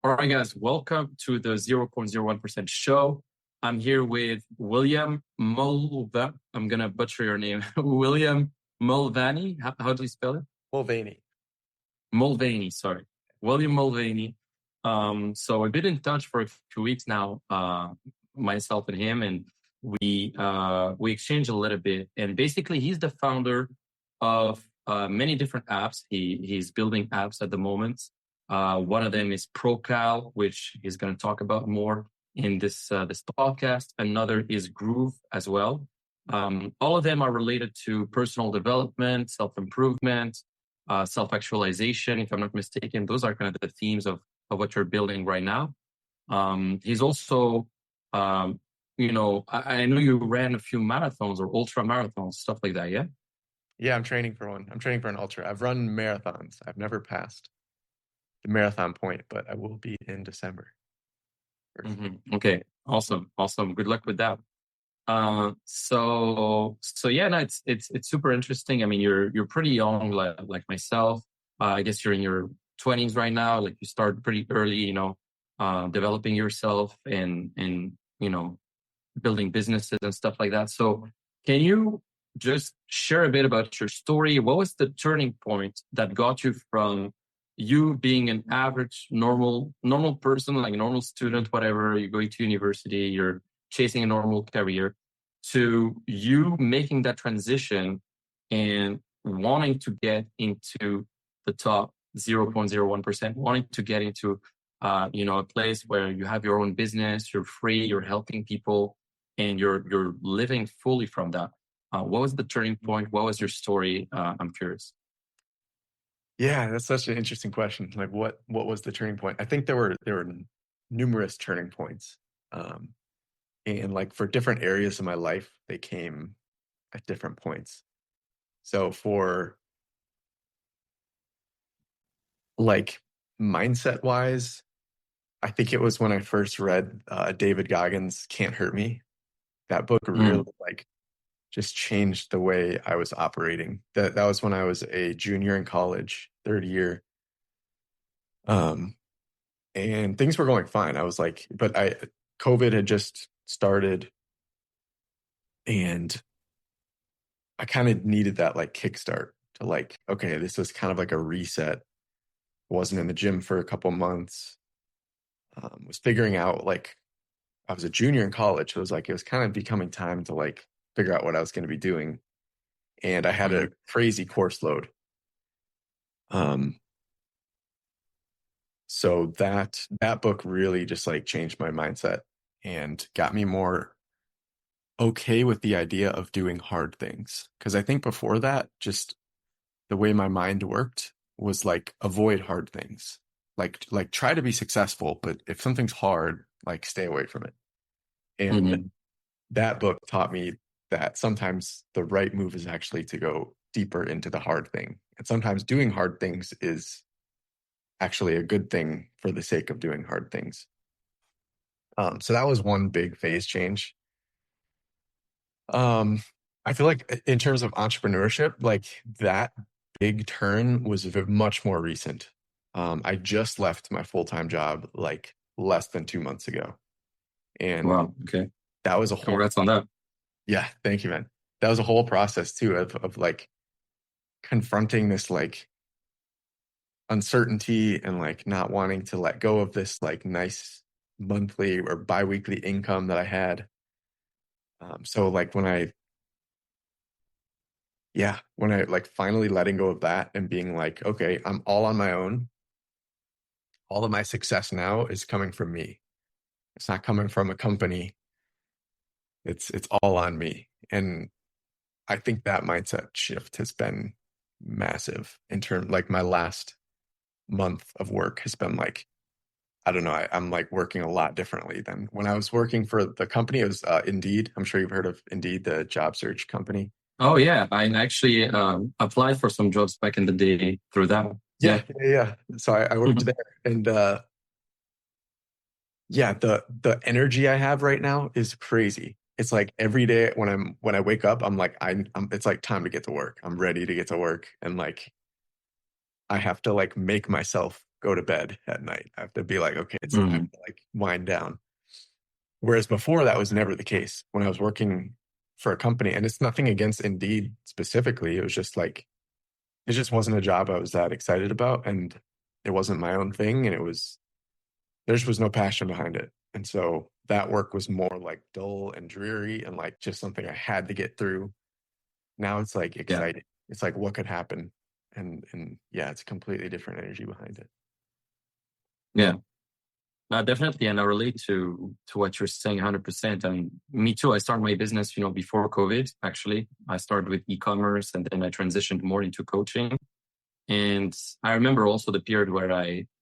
All right, guys, welcome to the 0.01% show. I'm here with William Mulva. I'm going to butcher your name. William Mulvaney. How do you spell it? Mulvaney. Mulvaney, sorry. William Mulvaney. So we've been in touch for a few weeks now, myself and him, and we exchanged a little bit. And basically, he's the founder of many different apps. He's building apps at the moment. One of them is ProCal, which he's going to talk about more in this podcast. Another is Groove as well. All of them are related to personal development, self-improvement, self-actualization, if I'm not mistaken. Those are kind of the themes of what you're building right now. He's also, I know you ran a few marathons or ultra marathons, stuff like that, yeah? Yeah, I'm training for one. I'm training for an ultra. I've run marathons. I've never passed the marathon point, but I will be in December. Mm-hmm. Okay, awesome. Good luck with that. So yeah, no, it's super interesting. I mean, you're pretty young, like myself. I guess you're in your 20s right now. Like you start pretty early, developing yourself and building businesses and stuff like that. So can you just share a bit about your story? What was the turning point that got you from you being an average, normal person, like a normal student, whatever, you're going to university, you're chasing a normal career, to you making that transition and wanting to get into the top 0.01%, wanting to get into a place where you have your own business, you're free, you're helping people, and you're living fully from that. What was the turning point? What was your story? I'm curious. Yeah, that's such an interesting question. Like, what was the turning point? I think there were numerous turning points, and like for different areas of my life, they came at different points. So for like mindset wise, I think it was when I first read David Goggins' "Can't Hurt Me." That book really just changed the way I was operating. That was when I was a junior in college, third year. And things were going fine. I was like, COVID had just started and I kind of needed that like kickstart to like, okay, this was kind of like a reset. Wasn't in the gym for a couple months. Was figuring out like, I was a junior in college. So it was kind of becoming time to like figure out what I was going to be doing. And I had a crazy course load. So that book really just like changed my mindset and got me more okay with the idea of doing hard things. Because I think before that, just the way my mind worked was like avoid hard things. Like try to be successful, but if something's hard, like stay away from it. And that book taught me that sometimes the right move is actually to go deeper into the hard thing. And sometimes doing hard things is actually a good thing for the sake of doing hard things. So that was one big phase change. I feel like in terms of entrepreneurship, like that big turn was much more recent. I just left my full-time job like less than 2 months ago. And wow, okay. That was a whole congrats on that. Yeah, thank you, man. That was a whole process too of like confronting this like uncertainty and like not wanting to let go of this like nice monthly or biweekly income that I had. So like when I like finally letting go of that and being like, okay, I'm all on my own. All of my success now is coming from me. It's not coming from a company. It's all on me. And I think that mindset shift has been massive in terms like my last month of work has been like, I don't know, I'm like working a lot differently than when I was working for the company. It was Indeed. I'm sure you've heard of Indeed, the job search company. Oh yeah, I actually applied for some jobs back in the day through that. Yeah. So I worked there, and the energy I have right now is crazy. It's like every day when I wake up, I'm like it's like time to get to work. I'm ready to get to work, and like I have to like make myself go to bed at night. I have to be like, okay, it's time Mhm. to like wind down. Whereas before that was never the case when I was working for a company, and it's nothing against Indeed specifically. It was just like, it just wasn't a job I was that excited about, and it wasn't my own thing, and there just was no passion behind it. And so that work was more like dull and dreary and like just something I had to get through. Now it's like Yeah. exciting. It's like what could happen. And yeah, it's a completely different energy behind it. Yeah. Definitely, and I relate to what you're saying 100%. I mean, me too. I started my business, before COVID. Actually, I started with e-commerce, and then I transitioned more into coaching. And I remember also the period where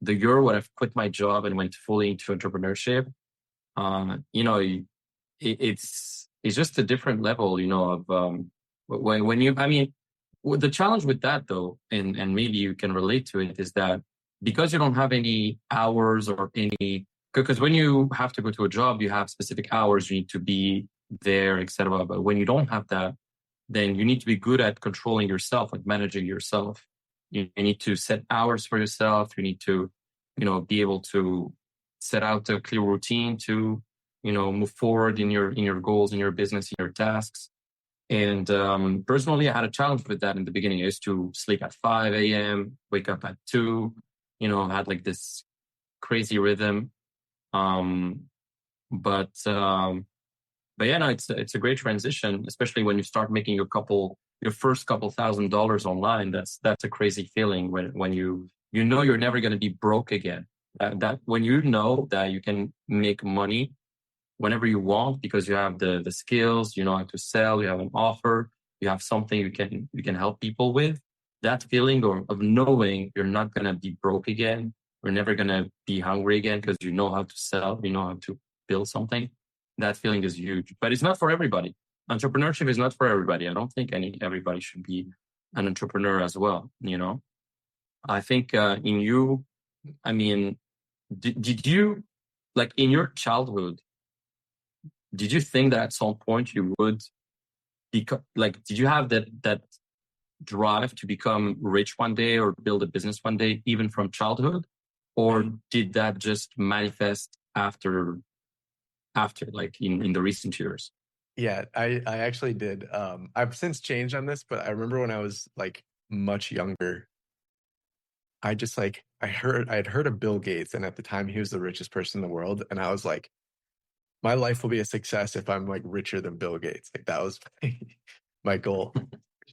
the year where I quit my job and went fully into entrepreneurship. It's just a different level, of when you. I mean, the challenge with that though, and maybe you can relate to it, is that because you don't have any hours or any, because when you have to go to a job, you have specific hours, you need to be there, etc. But when you don't have that, then you need to be good at controlling yourself, like managing yourself. You need to set hours for yourself. You need to, be able to set out a clear routine to, move forward in your goals, in your business, in your tasks. And personally, I had a challenge with that in the beginning. I used to sleep at 5 a.m., wake up at 2, had like this crazy rhythm. Um, but yeah, no, it's a great transition, especially when you start making your first couple $1,000s online. That's a crazy feeling when you know you're never going to be broke again. That when you know that you can make money whenever you want because you have the skills, you know how to sell, you have an offer, you have something you can help people with. That feeling of knowing you're not going to be broke again, you're never going to be hungry again because you know how to sell, you know how to build something. That feeling is huge, but it's not for everybody. Entrepreneurship is not for everybody. I don't think everybody should be an entrepreneur as well. I think in you, I mean, did you, like, in your childhood, did you think that at some point you would become, like, did you have that drive to become rich one day or build a business one day, even from childhood? Or did that just manifest after like in the recent years? Yeah, I actually did. I've since changed on this, but I remember when I was like much younger, I just like I'd heard of Bill Gates, and at the time he was the richest person in the world, and I was like, my life will be a success if I'm like richer than Bill Gates. Like that was my goal.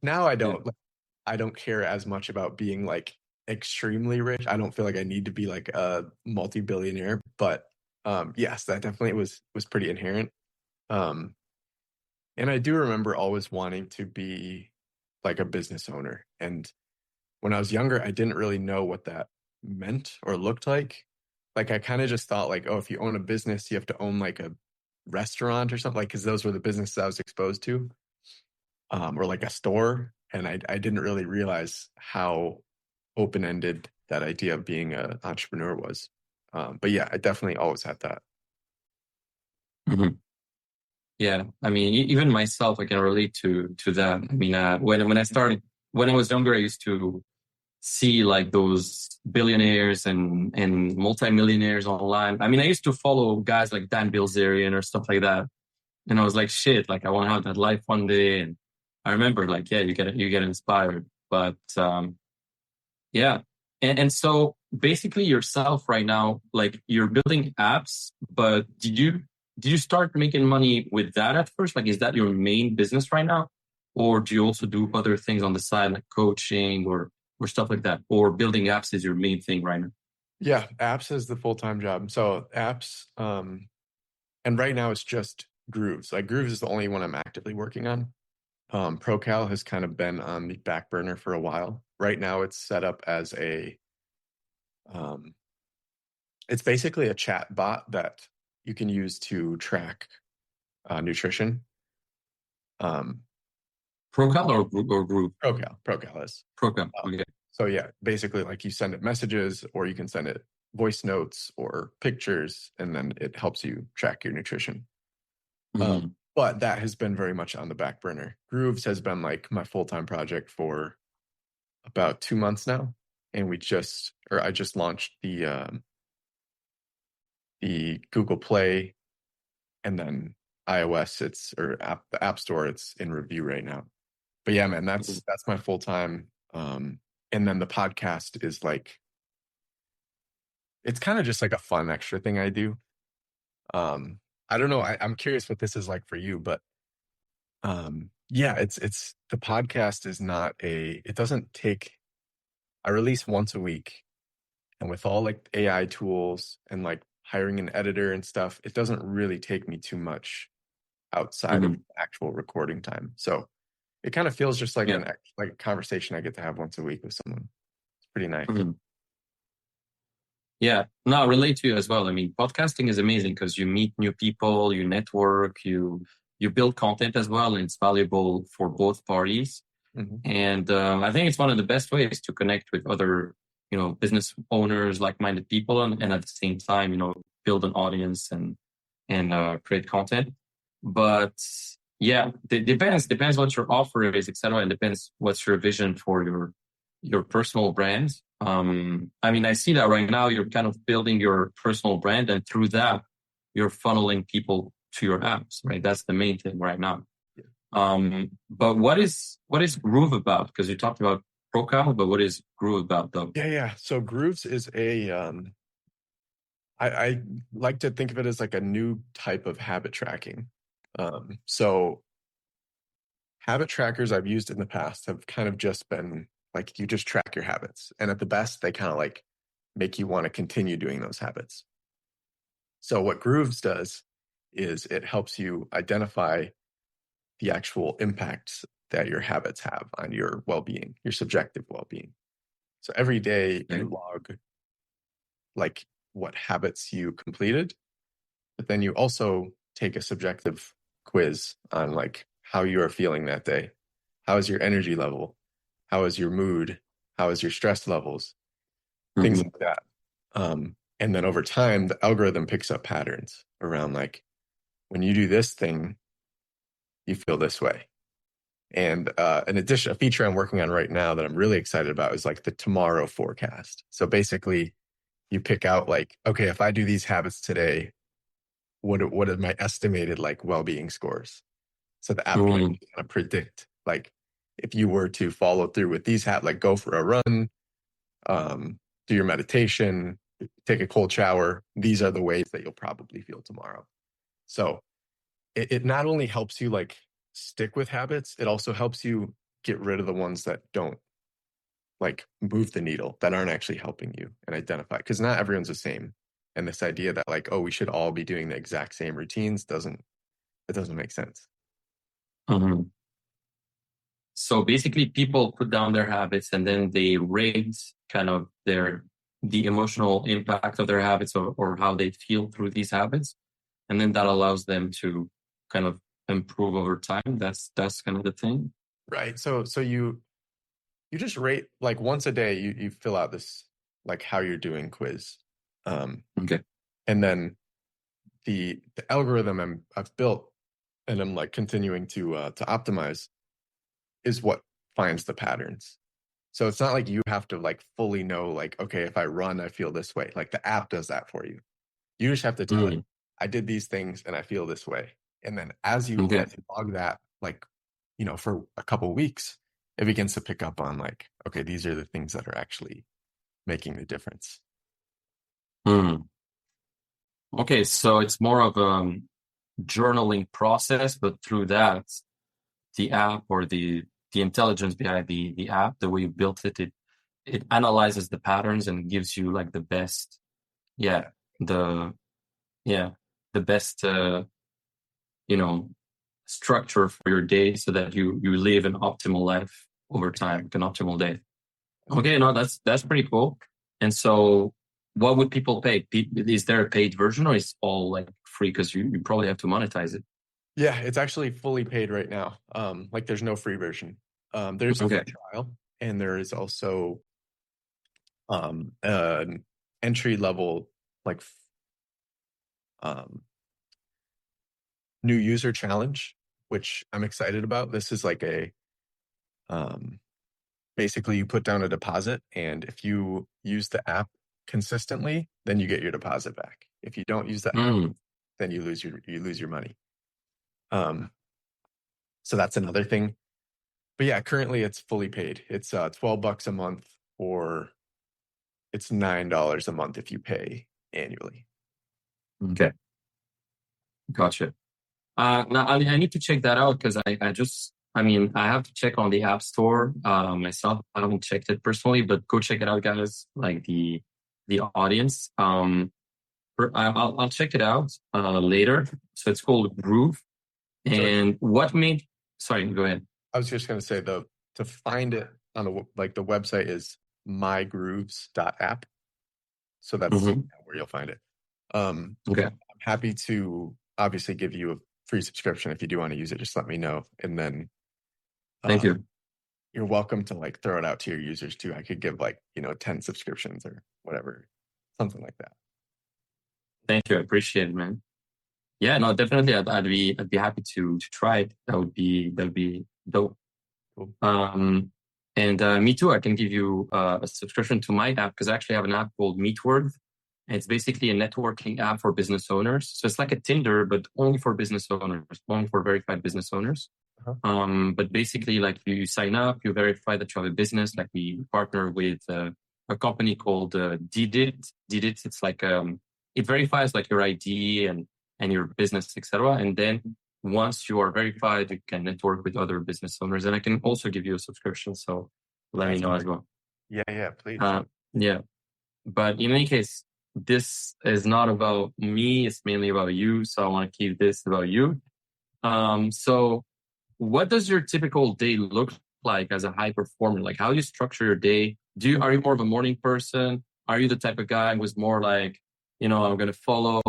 Now I Yeah. don't I don't care as much about being like extremely rich. I don't feel like I need to be like a multi-billionaire, but yes, that definitely was pretty inherent. Um and I do remember always wanting to be like a business owner. And when I was younger, I didn't really know what that meant or looked like. Like I kind of just thought like, oh, if you own a business, you have to own like a restaurant or something, like because those were the businesses I was exposed to, or like a store. And I didn't really realize how open-ended that idea of being an entrepreneur was. But yeah, I definitely always had that. Mhm. Yeah, I mean, even myself, I can relate to that. I mean, when I was younger, I used to see like those billionaires and multimillionaires online. I mean, I used to follow guys like Dan Bilzerian or stuff like that, and I was like, shit, like I want to have that life one day. And I remember, like, yeah, you get inspired, but yeah, and so basically yourself right now, like you're building apps, but did you start making money with that at first? Like, is that your main business right now, or do you also do other things on the side, like coaching or stuff like that, or building apps is your main thing right now? Yeah, apps is the full-time job. So apps, and right now it's just Grooves. Like Grooves is the only one I'm actively working on. ProCal has kind of been on the back burner for a while. Right now it's set up as um, it's basically a chat bot that you can use to track nutrition. Um, Procal or group? ProCal is. Procal. Uh, Okay. so yeah, basically like you send it messages or you can send it voice notes or pictures, and then it helps you track your nutrition. Mhm. But that has been very much on the back burner. Grooves has been like my full-time project for about 2 months now. and I just launched the Google Play, and then iOS, the App Store, it's in review right now. But yeah, man, that's my full time. And then the podcast is like, it's kind of just like a fun extra thing I do. I don't know. I'm curious what this is like for you, but yeah, it's the podcast is not it doesn't take, I release once a week, and with all like AI tools and like hiring an editor and stuff, it doesn't really take me too much outside of Mhm. actual recording time. So it kind of feels just like Yeah. like a conversation I get to have once a week with someone. It's pretty nice. Mhm. Yeah, no, I relate to you as well. I mean, podcasting is amazing because you meet new people, you network, you build content as well, and it's valuable for both parties. Mm-hmm. And I think it's one of the best ways to connect with other, business owners, like-minded people, and at the same time, build an audience and create content. But yeah, it depends what your offer is, etc. And depends what's your vision for your personal brand. I mean, I see that right now you're kind of building your personal brand, and through that, you're funneling people to your apps, right? That's the main thing right now. But what is Groove about? Because you talked about Procal, but what is Groove about though? Yeah. So Grooves is I like to think of it as like a new type of habit tracking. So habit trackers I've used in the past have kind of just been like, you just track your habits. And at the best, they kind of like make you want to continue doing those habits. So what Grooves does is it helps you identify the actual impacts that your habits have on your well-being, your subjective well-being. So every day Okay. you log like what habits you completed, but then you also take a subjective quiz on like how you are feeling that day. How is your energy level? How is your mood? How is your stress levels? Things Mhm. like that. And then over time, the algorithm picks up patterns around like, when you do this thing, you feel this way. And in addition, a feature I'm working on right now that I'm really excited about is like the tomorrow forecast. So basically, you pick out like, okay, if I do these habits today, what are my estimated like well-being scores? So the app can Mhm. actually kind of predict like, if you were to follow through with these habits, like go for a run, do your meditation, take a cold shower, these are the ways that you'll probably feel tomorrow. So it not only helps you like stick with habits, it also helps you get rid of the ones that don't like move the needle, that aren't actually helping you, and identify, because not everyone's the same. And this idea that like, oh, we should all be doing the exact same routines doesn't make sense. Mhm. So basically, people put down their habits and then they rate kind of the emotional impact of their habits, or how they feel through these habits, and then that allows them to kind of improve over time. That's kind of the thing. Right. So you just rate like once a day, you fill out this like how you're doing quiz. Okay. And then the algorithm I've built and I'm like continuing to optimize is what finds the patterns. So it's not like you have to like fully know like, okay, if I run, I feel this way. Like the app does that for you. You just have to tell it, Mm. I did these things and I feel this way. And then Okay. as you log that, like, for a couple of weeks, it begins to pick up on like, okay, these are the things that are actually making the difference. Mm. Okay. So it's more of a journaling process, but through that, the app, or the intelligence behind the app, the way you built it analyzes the patterns and gives you like the best, yeah, the yeah, the best you know structure for your day, so that you live an optimal life over time, like an optimal day. Okay, no, that's pretty cool. And so, what would people pay? Is there a paid version, or is all like free? Because you probably have to monetize it. Yeah, it's actually fully paid right now. Like there's no free version. There's a Okay. free trial, and there is also an entry level like um new user challenge, which I'm excited about. This is like a um basically you put down a deposit, and if you use the app consistently, then you get your deposit back. If you don't use the app, then you lose your money. So that's another thing. But yeah, currently it's fully paid. It's $12 a month, or it's $9 a month if you pay annually. Okay. Gotcha. Now I need to check that out because I have to check on the App Store myself. I haven't checked it personally, but go check it out, guys. Like the audience. I'll check it out later. So it's called Groove. And what made? Sorry, go ahead. I was just going to say to find it on the website is mygrooves.app. So that's where you'll find it. Okay. I'm happy to obviously give you a free subscription if you do want to use it. Just let me know, and then thank you. You're welcome to like throw it out to your users too. I could give 10 subscriptions or whatever, something like that. Thank you. I appreciate it, man. Yeah, no, definitely. I'd be happy to try it. That would be dope. Cool. And me too. I can give you a subscription to my app because I actually have an app called Meetworth. It's basically a networking app for business owners. So it's like a Tinder, but only for business owners, only for verified business owners. But basically, like you sign up, you verify that you have a business. Like we partner with a company called Didit. Didit, it's like it verifies like your ID and your business, etc. And then once you are verified, you can network with other business owners. And I can also give you a subscription. So let me know as well. Yeah, please. Yeah. But in any case, this is not about me. It's mainly about you. So I want to keep this about you. So what does your typical day look like as a high performer? Like, how do you structure your day? Are you more of a morning person? Are you the type of guy who's more like, I'm going to follow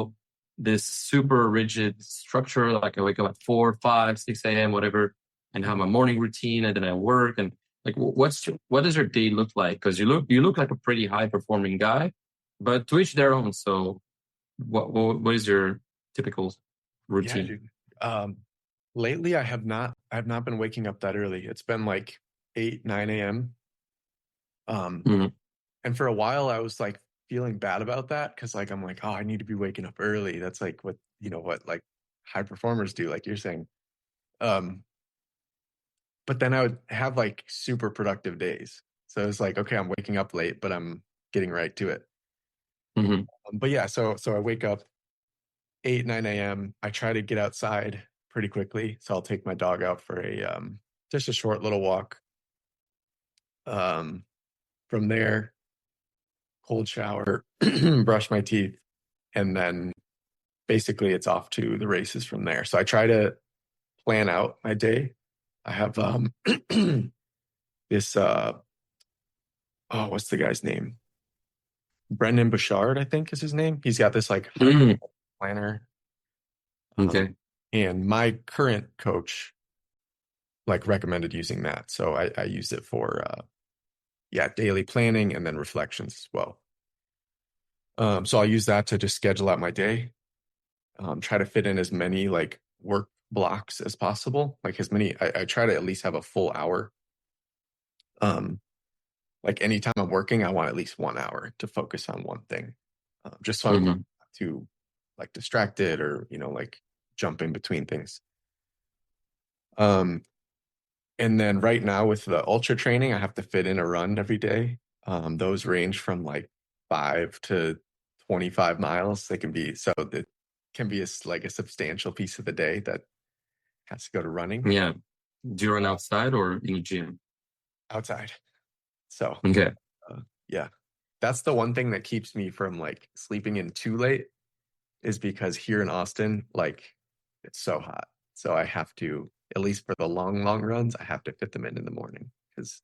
this super rigid structure? Like I wake up at 4, 5, 6 a.m., whatever, and have my morning routine, and then I work. And like, what does your day look like? Because you look like a pretty high performing guy, but to each their own. So what is your typical routine? Yeah, dude. Lately, I have not been waking up that early. It's been like 8, 9 a.m. And for a while, I was like feeling bad about that because like I'm like, oh, I need to be waking up early. That's like what like high performers do, like you're saying. But then I would have like super productive days. So it's like, okay, I'm waking up late, but I'm getting right to it. But yeah, so I wake up 8, 9 a.m. I try to get outside pretty quickly. So I'll take my dog out for just a short little walk. From there, cold shower, brush my teeth, and then basically it's off to the races from there. So I try to plan out my day. I have this what's the guy's name? Brendan Bouchard, I think is his name. He's got this like planner. Okay. And my current coach like recommended using that. So I use it for daily planning and then reflections as well. So I'll use that to just schedule out my day. Try to fit in as many like work blocks as possible. Like I try to at least have a full hour. Like anytime I'm working, I want at least 1 hour to focus on one thing. Just so I'm not too like distracted or, like jump in between things. And then right now with the ultra training, I have to fit in a run every day. Those range from like 5 to 25 miles. They can be like a substantial piece of the day that has to go to running. Yeah. Do you run outside or in the gym? Outside. So okay. Yeah, that's the one thing that keeps me from like sleeping in too late is because here in Austin, like it's so hot. So I have to, at least for the long runs, I have to fit them in the morning because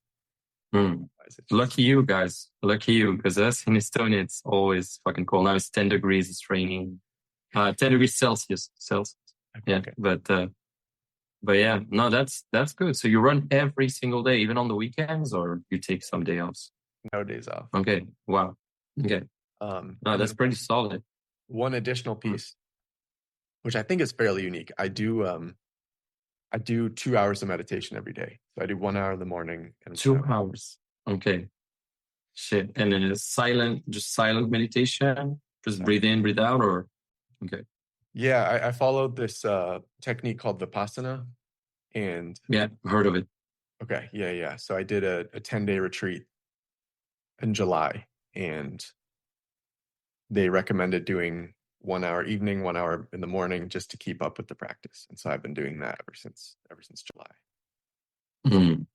lucky you guys. Lucky you, because us in Estonia, it's always fucking cold. Now it's 10 degrees, it's raining. 10 degrees Celsius. Yeah. Okay. But yeah, no, that's good. So you run every single day, even on the weekends, or you take some day off? No days off. Okay. Wow. Okay. No, that's pretty solid. One additional piece, which I think is fairly unique. I do I do 2 hours of meditation every day. So I do 1 hour in the morning and 2 hours. Okay. Shit. And then it's silent, just silent meditation. Just breathe in, breathe out, or okay. Yeah, I followed this technique called Vipassana. And Yeah, heard of it. okay, yeah. So I did a 10-day retreat in July, and they recommended doing 1 hour evening, 1 hour in the morning, just to keep up with the practice. And so I've been doing that ever since July. Mm.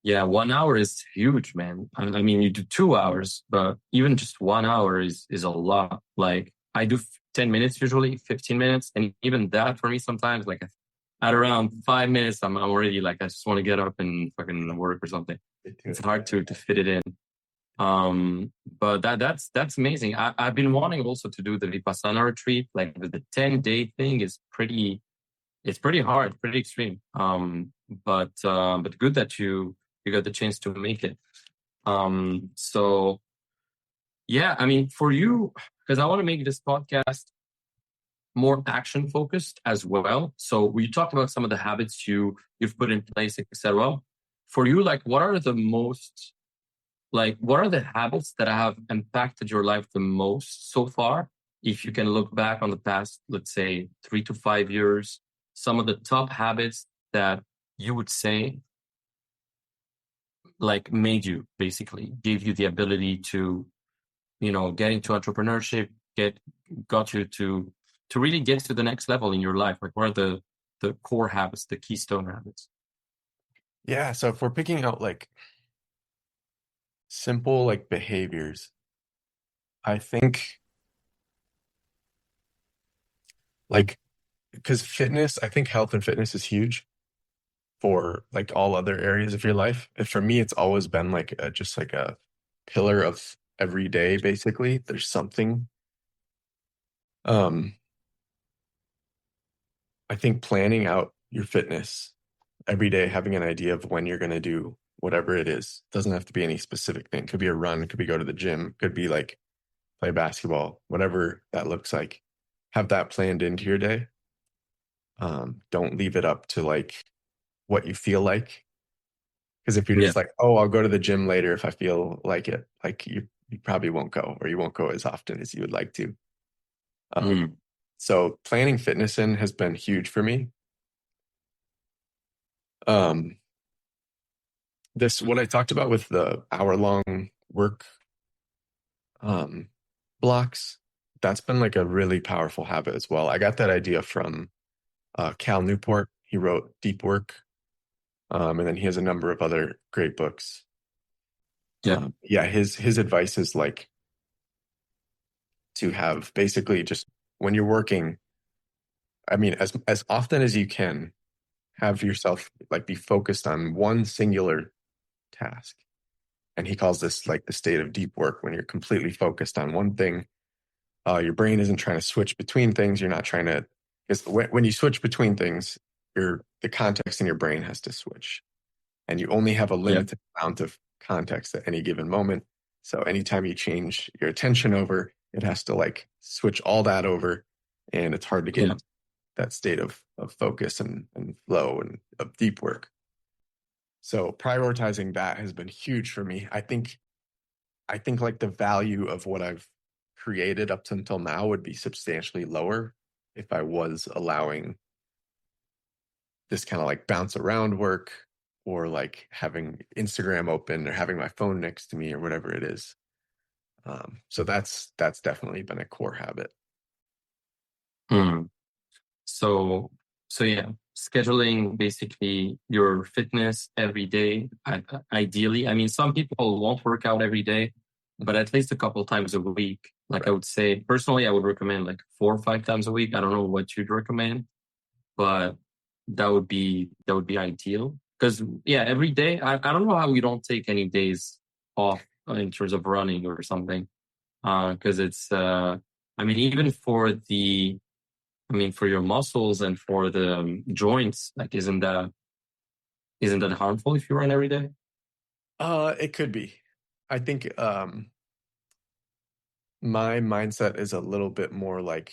Yeah, 1 hour is huge, man. I mean, you do 2 hours, but even just 1 hour is a lot. Like I do 10 minutes usually, 15 minutes. And even that for me sometimes, like at around 5 minutes, I'm already like, I just want to get up and fucking work or something. It's hard to fit it in. But that's amazing. I've been wanting also to do the Vipassana retreat. Like the 10-day thing is it's pretty hard, pretty extreme. But good that you got the chance to make it. So yeah, I mean, for you, because I want to make this podcast more action focused as well. So we talked about some of the habits you've put in place, etc. For you, like, what are the habits that have impacted your life the most so far? If you can look back on the past, let's say 3 to 5 years, some of the top habits that you would say like made you basically gave you the ability to, get into entrepreneurship, got you to really get to the next level in your life. Like what are the core habits, the keystone habits? Yeah, so if we're picking out like simple like behaviors, I think like because fitness, I think health and fitness is huge for like all other areas of your life. And for me, it's always been like just like a pillar of every day, basically. There's something. Um, I think planning out your fitness every day, having an idea of when you're going to do whatever it is, doesn't have to be any specific thing. Could be a run, could be go to the gym, could be like play basketball, whatever that looks like. Have that planned into your day. Don't leave it up to like what you feel like. Because if you're Yeah. just like, oh, I'll go to the gym later if I feel like it, like you probably won't go, or you won't go as often as you would like to. Mm. So planning fitness in has been huge for me. Um, this what I talked about with the hour-long work um, blocks, that's been like a really powerful habit as well. I got that idea from Cal Newport. He wrote Deep Work, and then he has a number of other great books. Yeah. Yeah, his advice is like to have basically just when you're working, I mean, as often as you can, have yourself like be focused on one singular task. And he calls this like the state of deep work when you're completely focused on one thing. Your brain isn't trying to switch between things. You're not trying to, because when you switch between things, the context in your brain has to switch. And you only have a Yeah. limited amount of context at any given moment. So anytime you change your attention over, it has to like switch all that over. And it's hard to get Yeah. into that state of focus and flow and of deep work. So prioritizing that has been huge for me. I think like the value of what I've created up to until now would be substantially lower if I was allowing this kind of like bounce around work or like having Instagram open or having my phone next to me or whatever it is. So that's definitely been a core habit. Mm. So, so yeah, scheduling basically your fitness every day. Ideally, I mean, some people won't work out every day, but at least a couple times a week. Like I would say, personally, I would recommend like 4 or 5 times a week. I don't know what you'd recommend, but that would be ideal. Because yeah, every day, I don't know how we don't take any days off in terms of running or something. Because I mean, even for your muscles and for the joints, like isn't that harmful if you run every day? It could be. I think my mindset is a little bit more like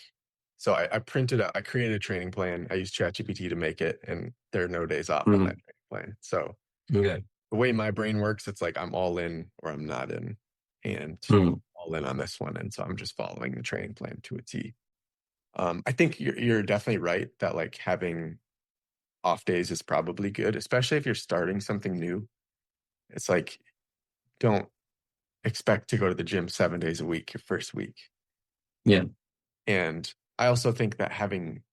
So I created a training plan. I used ChatGPT to make it, and there are no days off on that Mm, training plan. So okay. the way my brain works, it's like I'm all in or I'm not in, and Mm, all in on this one. And so I'm just following the training plan to a T. I think you're definitely right that like having off days is probably good, especially if you're starting something new. It's like don't expect to go to the gym 7 days a week your first week. yeah. And I also think that having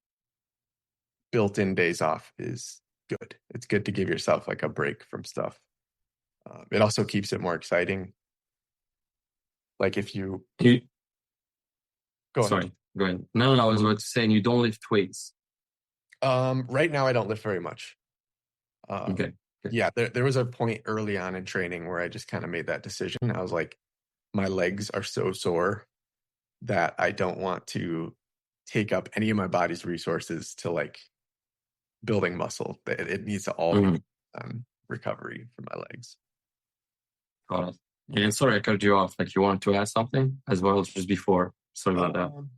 built-in days off is good. It's good to give yourself like a break from stuff. It also keeps it more exciting. Like if you You, go ahead. sorry, go ahead. No, I was about to say, and you don't lift weights. Right now I don't lift very much. Okay. Okay. Yeah, there was a point early on in training where I just kind of made that decision. I was like, my legs are so sore that I don't want to take up any of my body's resources to like building muscle. It needs to all be Mm, recovery for my legs. got it. And sorry, I cut you off. Like you wanted to add something as well just before. Sorry about that. Um,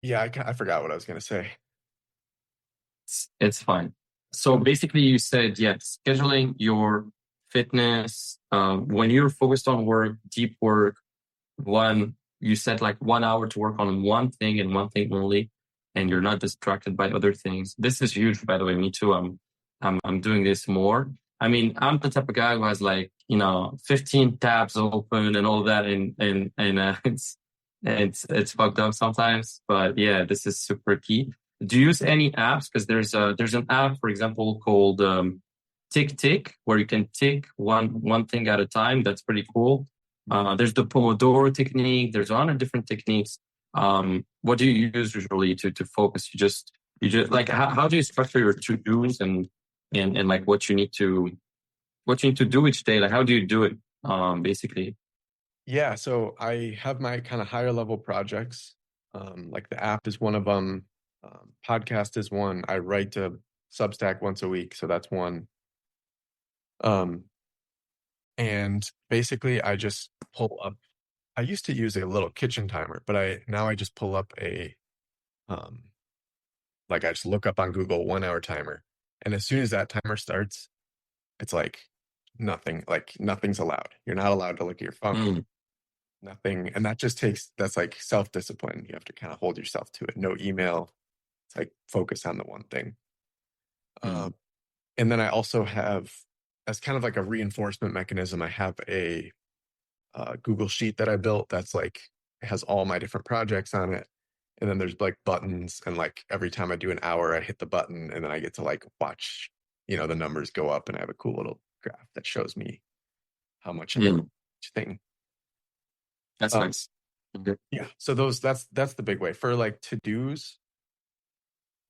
yeah, I forgot what I was going to say. It's fine. So basically, you said, yes, scheduling your fitness when you're focused on work, deep work, you said like 1 hour to work on one thing and one thing only, and you're not distracted by other things. This is huge, by the way. Me too. I'm doing this more. I mean, I'm the type of guy who has like, 15 tabs open and all that, and it's fucked up sometimes. But yeah, this is super key. Do you use any apps? Because there's an app, for example, called Tick Tick, where you can tick one thing at a time. That's pretty cool. There's the Pomodoro technique. There's a lot of different techniques. What do you use usually to focus? You just like how do you structure your to-dos and like what you need to do each day? Like how do you do it? Basically. Yeah, so I have my kind of higher level projects. Like the app is one of them. Podcast is one. I write to Substack once a week, so that's one. Um, and basically I just pull up. I used to use a little kitchen timer, but I just pull up um like I just look up on Google 1 hour timer. And as soon as that timer starts, it's like nothing's allowed. You're not allowed to look at your phone, Mm, nothing. And that's like self-discipline. You have to kind of hold yourself to it. No email. It's like focus on the one thing. mm, And then I also have, as kind of like a reinforcement mechanism, I have a Google sheet that I built that's like has all my different projects on it. And then there's like buttons, and like every time I do an hour, I hit the button, and then I get to like watch, the numbers go up, and I have a cool little graph that shows me how much I mm. each thing. That's Um, nice. Okay. yeah. So that's the big way for like to dos.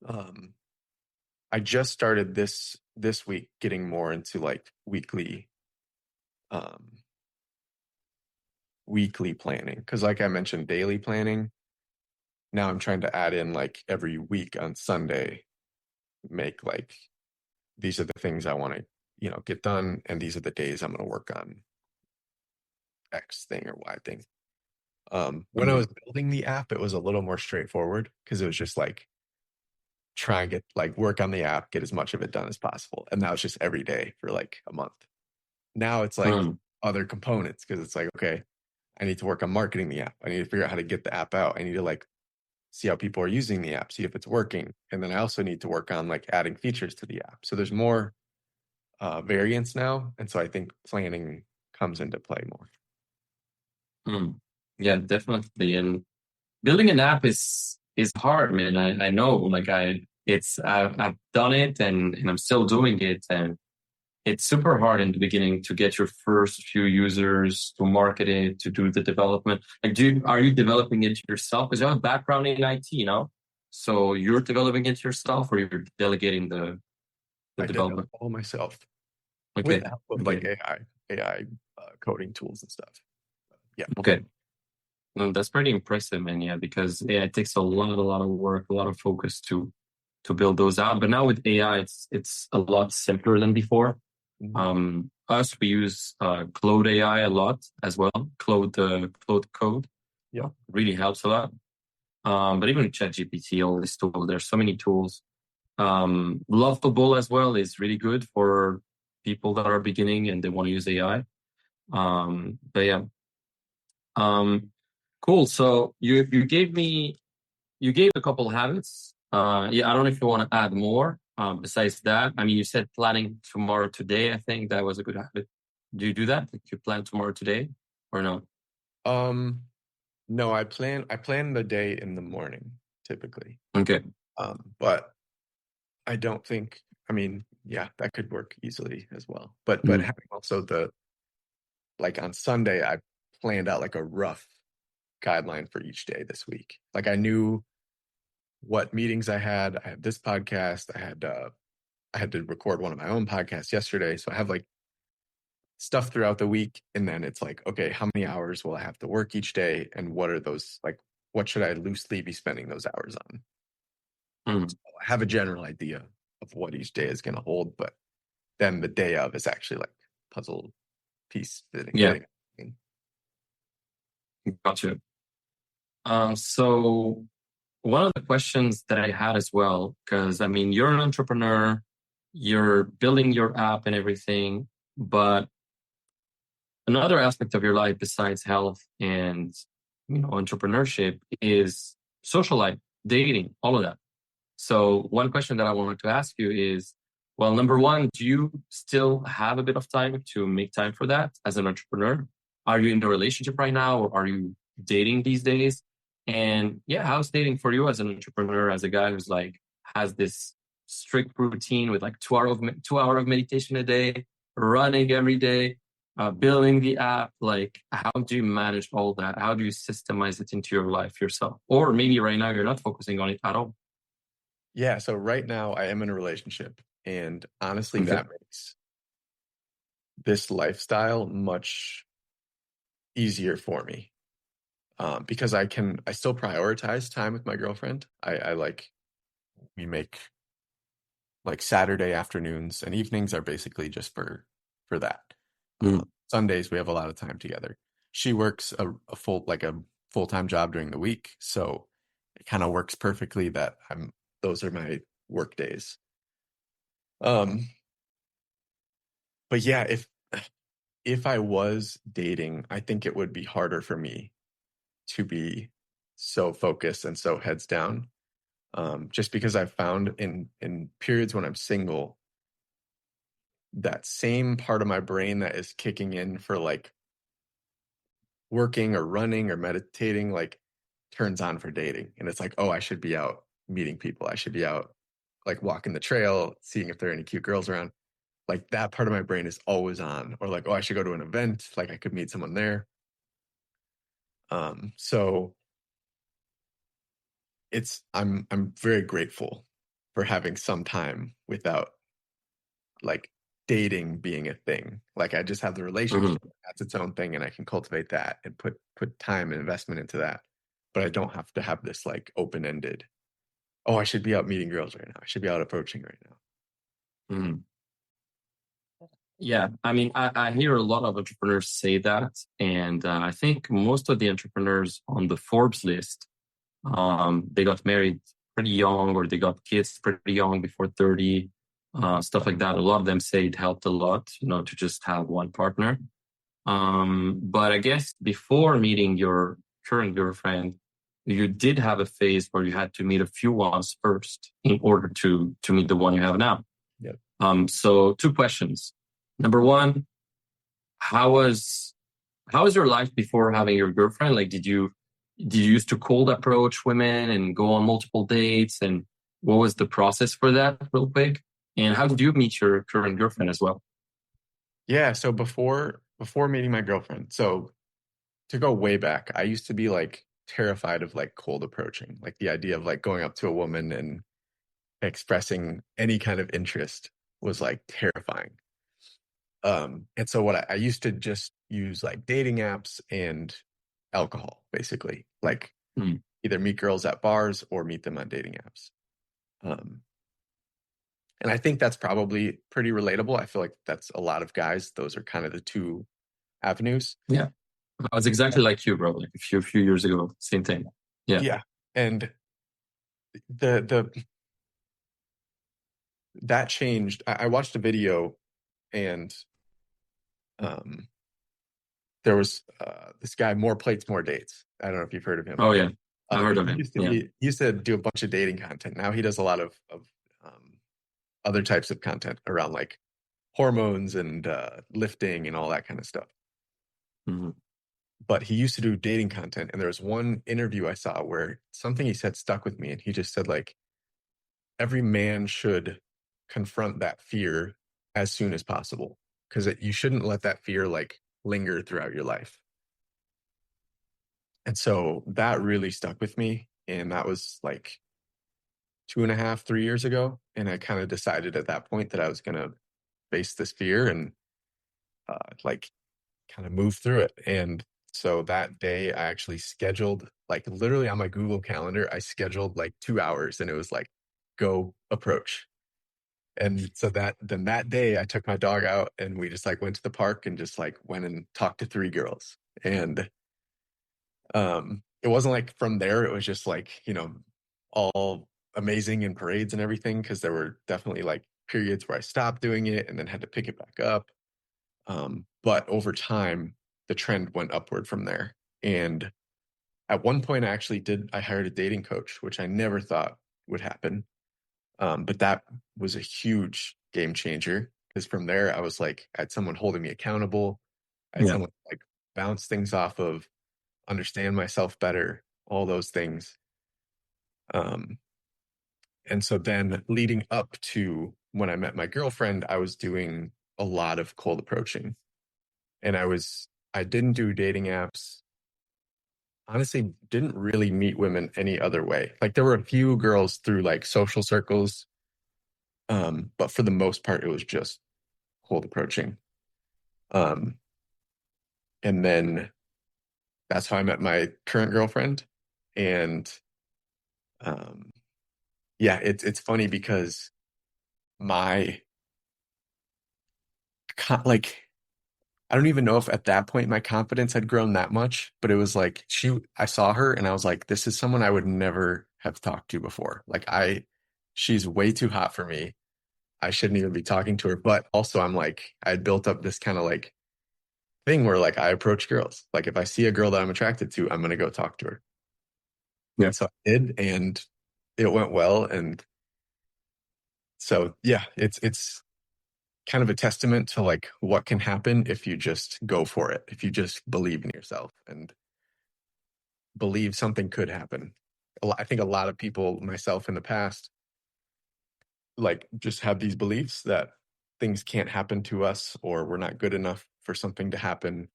Um, I just started this week getting more into like um weekly planning, because like I mentioned, daily planning. Now I'm trying to add in like every week on Sunday, make like these are the things I want to, get done, and these are the days I'm going to work on X thing or Y thing. When I Mm, was building the app, it was a little more straightforward because it was just like try and get like work on the app, get as much of it done as possible. And that was just every day for like a month. Now it's like mm, other components, because it's like, okay, I need to work on marketing the app. I need to figure out how to get the app out. I need to like see how people are using the app, see if it's working. And then I also need to work on like adding features to the app. So there's more variance now. And so I think planning comes into play more. mm. Yeah, definitely. And building an app is hard, man. I know, like I've done it and I'm still doing it, and it's super hard in the beginning to get your first few users, to market it, to do the development. Like, are you developing it yourself? Because you have a background in IT. So you're developing it yourself, or you're delegating the I did it development? all myself with Okay, the help of like okay, AI coding tools and stuff. Yeah. okay. No, that's pretty impressive, man. Yeah, because it takes a lot of work, a lot of focus to build those out. But now with AI, it's a lot simpler than before. Mhm. Us, we use Claude AI a lot as well. Claude Code Yep. really helps a lot. But even with ChatGPT, all these tools, there's so many tools. Lovable as well is really good for people that are beginning and they want to use AI. But yeah, cool. So you gave a couple of habits. Yeah, I don't know if you want to add more. Besides that, I mean, you said planning tomorrow today. I think that was a good habit. Do you do that? Like you plan tomorrow today, or no? Um, no, I plan the day in the morning typically. Okay. But I don't think, I mean, yeah, that could work easily as well. But Mm, having also like on Sunday, I planned out like a rough guideline for each day this week. Like I knew what meetings I had. I had this podcast. I had to record one of my own podcasts yesterday. So I have like stuff throughout the week. And then it's like, okay, how many hours will I have to work each day? And what are those like, what should I loosely be spending those hours on? mm. So I have a general idea of what each day is going to hold, but then the day of is actually like puzzle piece Yeah, fitting. gotcha. So one of the questions that I had as well, because I mean, you're an entrepreneur, you're building your app and everything, but another aspect of your life besides health and entrepreneurship is social life, dating, all of that. So one question that I wanted to ask you is, well, number one, do you still have a bit of time to make time for that as an entrepreneur? Are you in a relationship right now, or are you dating these days? And yeah, how's dating for you as an entrepreneur, as a guy who's like has this strict routine with like 2 hour of meditation a day, running every day, building the app? Like, how do you manage all that? How do you systemize it into your life yourself? Or maybe right now you're not focusing on it at all. Yeah. So right now I am in a relationship. And honestly, Okay. that makes this lifestyle much easier for me. Because I still prioritize time with my girlfriend. I like, we make like Saturday afternoons and evenings are basically just for that. Mm, Sundays we have a lot of time together. She works a full-time job during the week, so it kind of works perfectly that those are my work days. Um, but yeah, if I was dating, I think it would be harder for me to be so focused and so heads down. Just because I've found in periods when I'm single, that same part of my brain that is kicking in for like working or running or meditating, like turns on for dating. And it's like, oh, I should be out meeting people. I should be out like walking the trail, seeing if there are any cute girls around. Like that part of my brain is always on. Or like, oh, I should go to an event. Like I could meet someone there. So I'm very grateful for having some time without like dating being a thing. Like I just have the mhm. relationship, that's its own thing, and I can cultivate that and put time and investment into that. But I don't have to have this like open-ended, oh, I should be out meeting girls right now. I should be out approaching right now. Mm. Yeah, I mean, I hear a lot of entrepreneurs say that, and I think most of the entrepreneurs on the Forbes list, they got married pretty young, or they got kids pretty young, before 30, stuff like that. A lot of them say it helped a lot, to just have one partner. But I guess before meeting your current girlfriend, you did have a phase where you had to meet a few ones first in order to meet the one you have now. Yep. So two questions. Number one, how was how was your life before having your girlfriend? Like, did you used to cold approach women and go on multiple dates? And what was the process for that, real quick? And how did you meet your current girlfriend as well? Yeah, so before meeting my girlfriend, so to go way back, I used to be like terrified of like cold approaching, like the idea of like going up to a woman and expressing any kind of interest was like terrifying. And so what I used to just use like dating apps and alcohol, basically, like Mm, either meet girls at bars or meet them on dating apps. Um, and I think that's probably pretty relatable. I feel like that's a lot of guys. Those are kind of the two avenues. yeah, I was exactly like you, bro. Like a few years ago, same thing. Yeah. Yeah. And the that changed. I watched a video, and um there was this guy, More Plates, More Dates. I don't know if you've heard of him. Oh yeah, I heard But of him. Yeah. he used to do a bunch of dating content. Now he does a lot of um, other types of content around like hormones and lifting and all that kind of stuff. Hmm. But he used to do dating content, and there was one interview I saw where something he said stuck with me, and he just said like every man should confront that fear as soon as possible, because you shouldn't let that fear like linger throughout your life. And so that really stuck with me. And that was like 2.5, 3 years ago. And I kind of decided at that point that I was going to face this fear and like kind of move through it. And so that day I actually scheduled, like literally on my Google Calendar, I scheduled like 2 hours, and it was like, go approach. And so that day I took my dog out, and we just like went to the park and just like went and talked to 3 girls. And it wasn't like from there, it was just like, all amazing and parades and everything, because there were definitely like periods where I stopped doing it and then had to pick it back up. But over time, the trend went upward from there. And at one point, I hired a dating coach, which I never thought would happen. But that was a huge game changer, because from there, I was like, I had someone holding me accountable. I had Yeah. someone like bounce things off of, understand myself better, all those things. Um, and so then leading up to when I met my girlfriend, I was doing a lot of cold approaching. And I didn't do dating apps. Honestly, didn't really meet women any other way. Like there were a few girls through like social circles. But for the most part, it was just cold approaching. Um, and then that's how I met my current girlfriend. And um, yeah, it's funny because my like I don't even know if at that point my confidence had grown that much, but it was like I saw her and I was like, this is someone I would never have talked to before. She's way too hot for me. I shouldn't even be talking to her. But also I'm like, I had built up this kind of like thing where like I approach girls. Like if I see a girl that I'm attracted to, I'm gonna go talk to her. Yeah. And so I did, and it went well. And so yeah, it's kind of a testament to like what can happen if you just go for it, if you just believe in yourself and believe something could happen. I think a lot of people, myself in the past, like just have these beliefs that things can't happen to us, or we're not good enough for something to happen.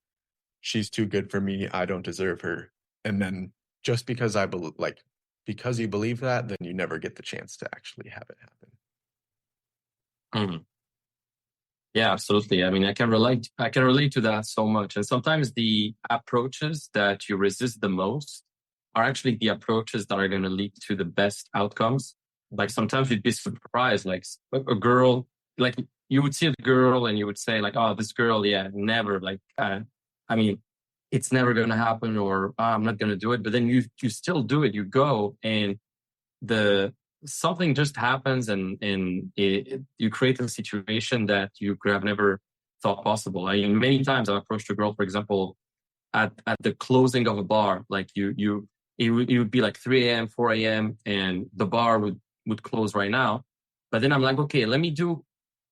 She's too good for me. I don't deserve her. And then just because because you believe that, then you never get the chance to actually have it happen. Mhm. Yeah, absolutely. I mean, I can relate to that so much. And sometimes the approaches that you resist the most are actually the approaches that are going to lead to the best outcomes. Like sometimes you'd be surprised, like a girl, like you would see a girl and you would say like, oh, this girl, yeah, never like, I mean, it's never going to happen, or I'm not going to do it. But then you still do it. You go, and the something just happens, and you create a situation that you could have never thought possible. I mean, many times I've approached a girl, for example, at the closing of a bar. Like it would be like 3 a.m., 4 a.m., and the bar would close right now. But then I'm like, okay, let me do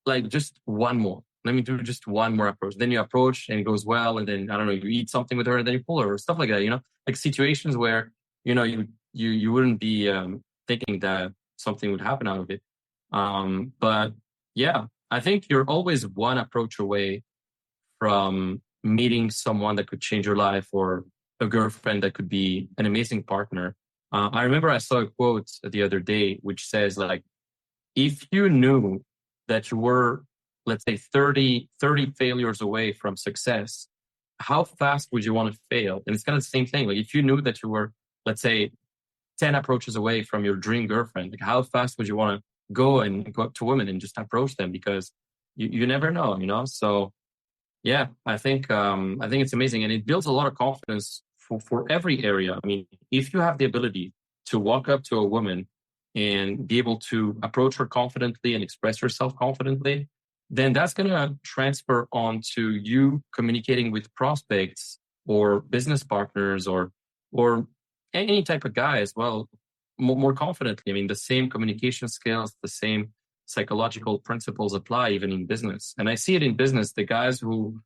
like just one more. Let me do just one more approach. Then you approach and it goes well, and then I don't know, you eat something with her and then you pull her, or stuff like that. Like situations where you wouldn't be thinking that something would happen out of it. But yeah, I think you're always one approach away from meeting someone that could change your life, or a girlfriend that could be an amazing partner. I remember I saw a quote the other day which says like, if you knew that you were, let's say 30 failures away from success, how fast would you want to fail? And it's kind of the same thing. Like if you knew that you were, let's say 10 approaches away from your dream girlfriend, like how fast would you want to go and go up to women and just approach them? Because you never know. So yeah, I think it's amazing, and it builds a lot of confidence for every area. I mean, if you have the ability to walk up to a woman and be able to approach her confidently and express yourself confidently, then that's going to transfer onto you communicating with prospects or business partners or any type of guy as well, more confidently. I mean, the same communication skills, the same psychological principles apply even in business. And I see it in business, the guys who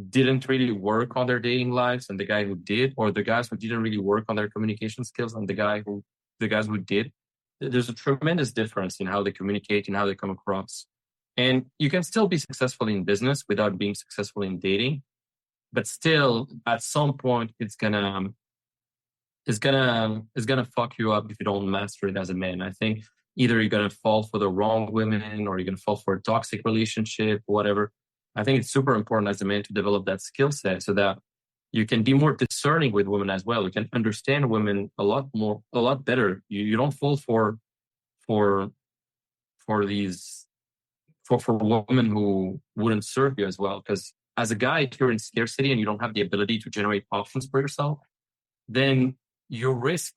didn't really work on their dating lives and the guy who did, or the guys who didn't really work on their communication skills and the guys who did. There's a tremendous difference in how they communicate and how they come across. And you can still be successful in business without being successful in dating, but still at some point it's gonna fuck you up if you don't master it as a man. I think either you're gonna fall for the wrong women or you're gonna fall for a toxic relationship, whatever. I think it's super important as a man to develop that skill set so that you can be more discerning with women as well. You can understand women a lot better. You don't fall for these for women who wouldn't serve you as well. Because as a guy, if you're in scarcity and you don't have the ability to generate options for yourself, then you risk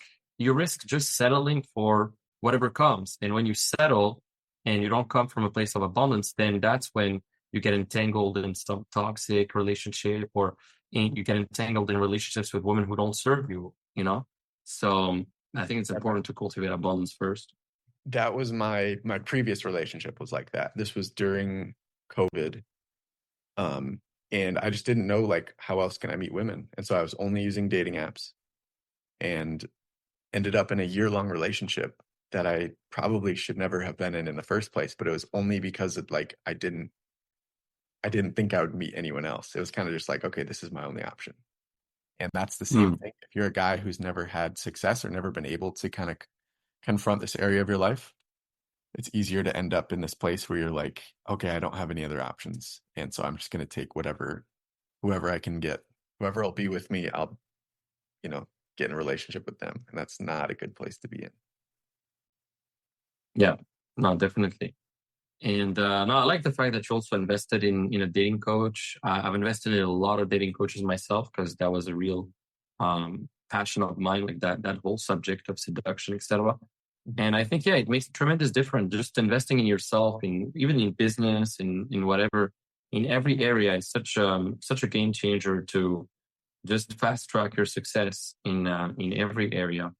just settling for whatever comes. And when you settle and you don't come from a place of abundance, then that's when you get entangled in some toxic relationship, or you get entangled in relationships with women who don't serve you, you know? So I think it's important to cultivate abundance first. That was my previous relationship was like that. This was during COVID. And I just didn't know like how else can I meet women. And so I was only using dating apps and ended up in a year-long relationship that I probably should never have been in the first place. But it was only because of like I didn't think I would meet anyone else. It was kind of just like, okay, this is my only option. And that's the same thing. If you're a guy who's never had success or never been able to kind of confront this area of your life, it's easier to end up in this place where you're like, okay, I don't have any other options. And so I'm just going to take whoever I can get, whoever will be with me, I'll, get in a relationship with them. And that's not a good place to be in. Yeah, no, definitely. And no, I like the fact that you also invested in a dating coach. I've invested in a lot of dating coaches myself because that was a real passion of mine, like that whole subject of seduction, etc. And I think, yeah, it makes a tremendous difference. Just investing in yourself, even in business, in whatever, in every area, is such a game changer to just fast track your success in every area.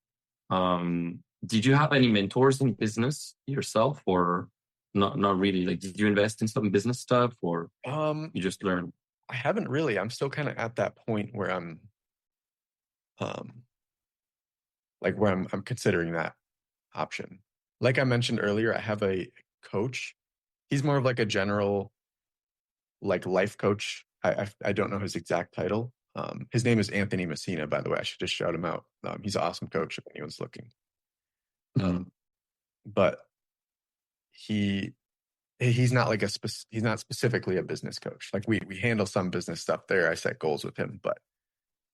Did you have any mentors in business yourself, or not really? Like, did you invest in some business stuff, or you just learn? I haven't really. I'm still kind of at that point where I'm considering that option. Like I mentioned earlier, I have a coach. He's more of like a general like life coach. I don't know his exact title. His name is Anthony Messina, by the way. I should just shout him out. He's an awesome coach if anyone's looking. But he's not like he's not specifically a business coach. Like we handle some business stuff there. I set goals with him, but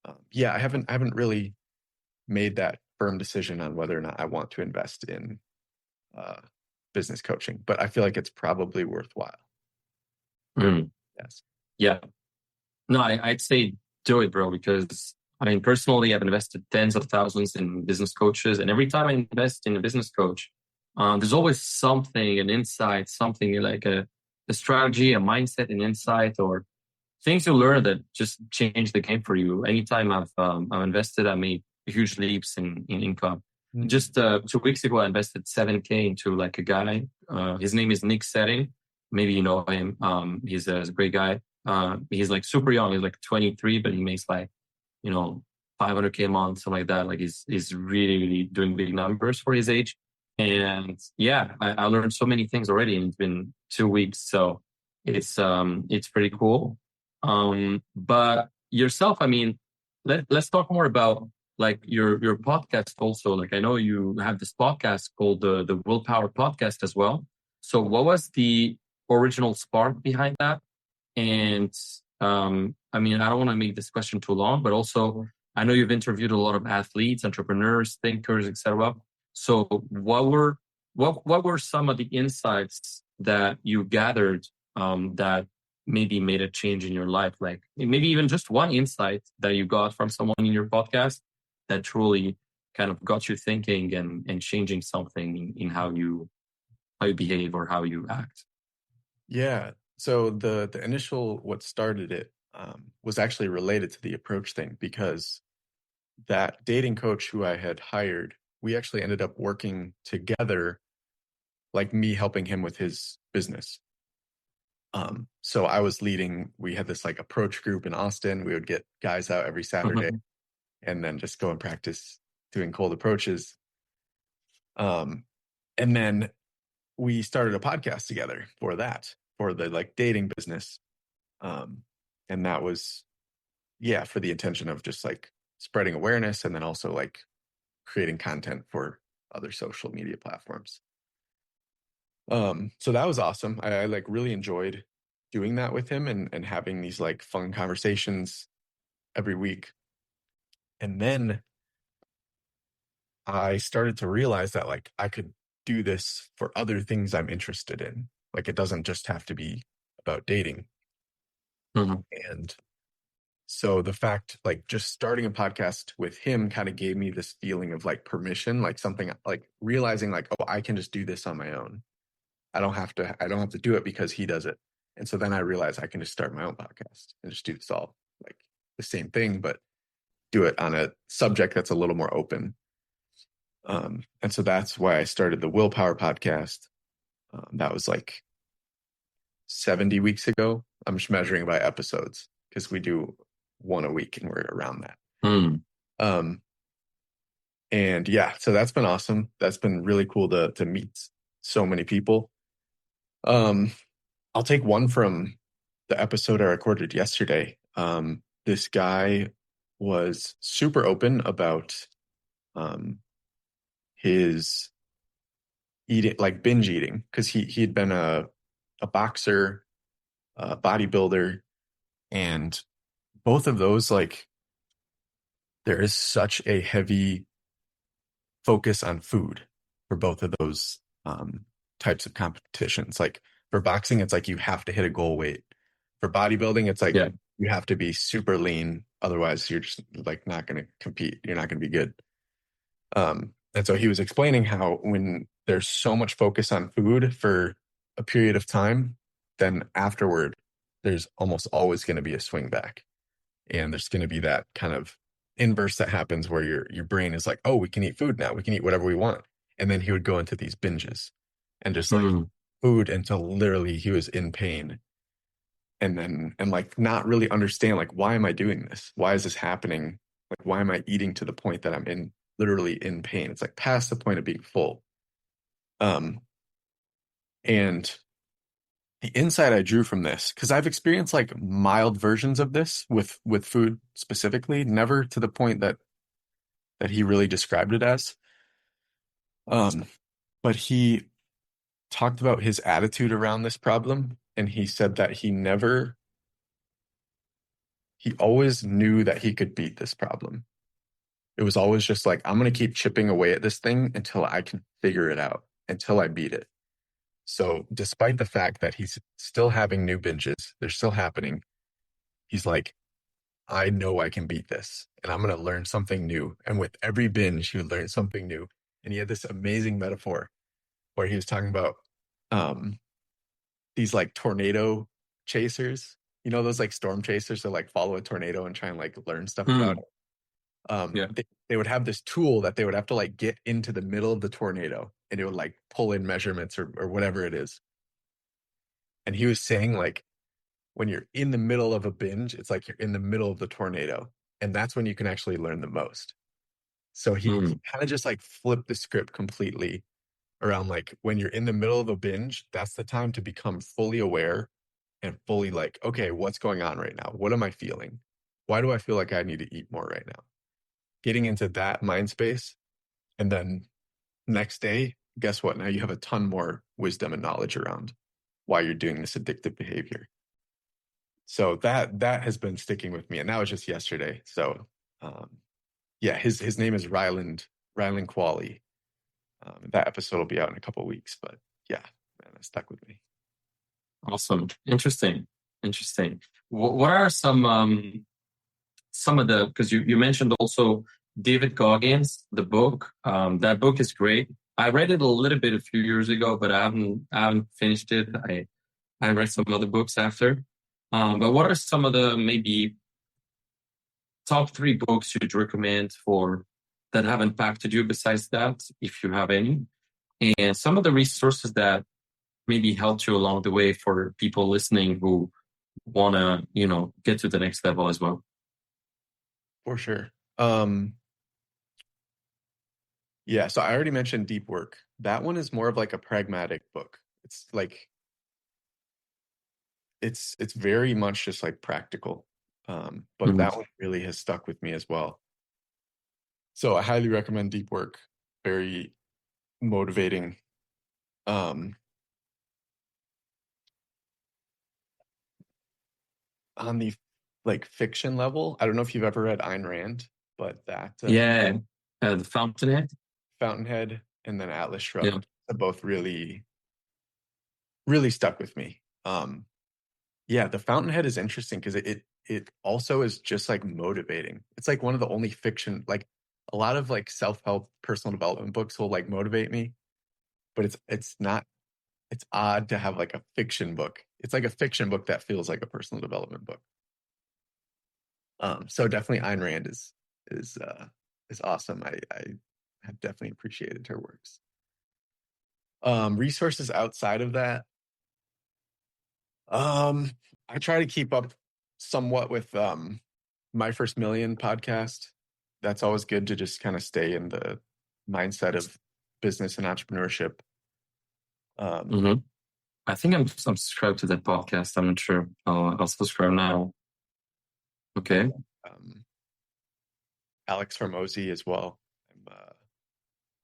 I haven't really made that firm decision on whether or not I want to invest in business coaching, but I feel like it's probably worthwhile. Yes. Yeah. No, I'd say do it, bro, because I mean, personally, I've invested tens of thousands in business coaches, and every time I invest in a business coach, there's always something, an insight, something like a strategy, a mindset, an insight, or things you learn that just change the game for you. Anytime I've invested, I made huge leaps in income. Just 2 weeks ago, I invested $7,000 into like a guy. His name is Nick Setting. Maybe you know him. He's a great guy. He's like super young. He's like 23, but he makes like, $500,000 a month, something like that. Like he's really, really doing big numbers for his age. And yeah, I learned so many things already, and it's been 2 weeks. So it's pretty cool. But yourself, I mean, let's talk more about like your podcast also. Like I know you have this podcast called the Willpower Podcast as well. So what was the original spark behind that? And I mean, I don't want to make this question too long, but also I know you've interviewed a lot of athletes, entrepreneurs, thinkers, etc. So what were some of the insights that you gathered that maybe made a change in your life? Like maybe even just one insight that you got from someone in your podcast that truly kind of got you thinking and changing something in how you behave or how you act? Yeah. So the initial what started it was actually related to the approach thing, because that dating coach who I had hired, we actually ended up working together, like me helping him with his business. So I was leading, we had this like approach group in Austin. We would get guys out every Saturday and then just go and practice doing cold approaches. And then we started a podcast together for that, for the like dating business. And that was, yeah, for the intention of just like spreading awareness and then also like creating content for other social media platforms. So that was awesome. I like really enjoyed doing that with him and having these like fun conversations every week. And then I started to realize that like I could do this for other things I'm interested in. Like it doesn't just have to be about dating. Mm-hmm. And so the fact, like just starting a podcast with him kind of gave me this feeling of like permission, like something like realizing like, oh, I can just do this on my own. I don't have to do it because he does it. And so then I realized I can just start my own podcast and just do this all like the same thing, but do it on a subject that's a little more open. And so that's why I started the Willpower podcast. That was like 70 weeks ago. I'm just measuring by episodes because we do one a week and we're around that. Mm. Um, and yeah, so that's been awesome. That's been really cool to meet so many people. I'll take one from the episode I recorded yesterday. This guy was super open about his eating, like binge eating, because he'd been a boxer, a bodybuilder, and both of those, like there is such a heavy focus on food for both of those types of competitions. Like for boxing, it's like you have to hit a goal weight. For bodybuilding, it's like you have to be super lean. Otherwise, you're just like not going to compete. You're not going to be good. And so he was explaining how when there's so much focus on food for a period of time, then afterward, there's almost always going to be a swing back. And there's going to be that kind of inverse that happens where your brain is like, oh, we can eat food now. We can eat whatever we want. And then he would go into these binges and just like food until literally he was in pain. And like not really understand, like, why am I doing this? Why is this happening? Like, why am I eating to the point that I'm literally in pain? It's like past the point of being full. And the insight I drew from this, because I've experienced like mild versions of this with food specifically, never to the point that he really described it as. But he talked about his attitude around this problem, and he said that he always knew that he could beat this problem. It was always just like, I'm going to keep chipping away at this thing until I can figure it out, until I beat it. So despite the fact that he's still having new binges, they're still happening, he's like, I know I can beat this and I'm going to learn something new. And with every binge, he would learn something new. And he had this amazing metaphor where he was talking about these like tornado chasers, you know, those like storm chasers that like follow a tornado and try and like learn stuff about it. They would have this tool that they would have to like get into the middle of the tornado and it would like pull in measurements or whatever it is. And he was saying like, when you're in the middle of a binge, it's like you're in the middle of the tornado. And that's when you can actually learn the most. So he kind of just like flipped the script completely around like when you're in the middle of a binge, that's the time to become fully aware and fully like, okay, what's going on right now? What am I feeling? Why do I feel like I need to eat more right now? Getting into that mind space. And then next day, guess what? Now you have a ton more wisdom and knowledge around why you're doing this addictive behavior. So that has been sticking with me, and that was just yesterday. So, yeah, his name is Ryland Qualley. That episode will be out in a couple of weeks, but yeah, man, that stuck with me. Awesome, interesting. What are some of the, because you mentioned also David Goggins, the book. That book is great. I read it a little bit a few years ago, but I haven't finished it. I read some other books after. But what are some of the maybe top three books you'd recommend for that have impacted you besides that, if you have any? And some of the resources that maybe helped you along the way for people listening who want to, get to the next level as well. For sure. Yeah, so I already mentioned Deep Work. That one is more of like a pragmatic book. It's like it's very much just like practical. But that one really has stuck with me as well. So I highly recommend Deep Work. Very motivating. On the like fiction level, I don't know if you've ever read Ayn Rand, but that The Fountainhead. Fountainhead and then Atlas Shrugged are both really, really stuck with me. Yeah, the Fountainhead is interesting because it also is just like motivating. It's like one of the only fiction, like a lot of like self-help personal development books will like motivate me, but it's not, it's odd to have like a fiction book. It's like a fiction book that feels like a personal development book. So definitely Ayn Rand is awesome. I have definitely appreciated her works. Resources outside of that. I try to keep up somewhat with My First Million podcast. That's always good to just kind of stay in the mindset of business and entrepreneurship. I think I'm subscribed to that podcast. I'm not sure. I'll subscribe now. Okay. Alex Hormozy as well. I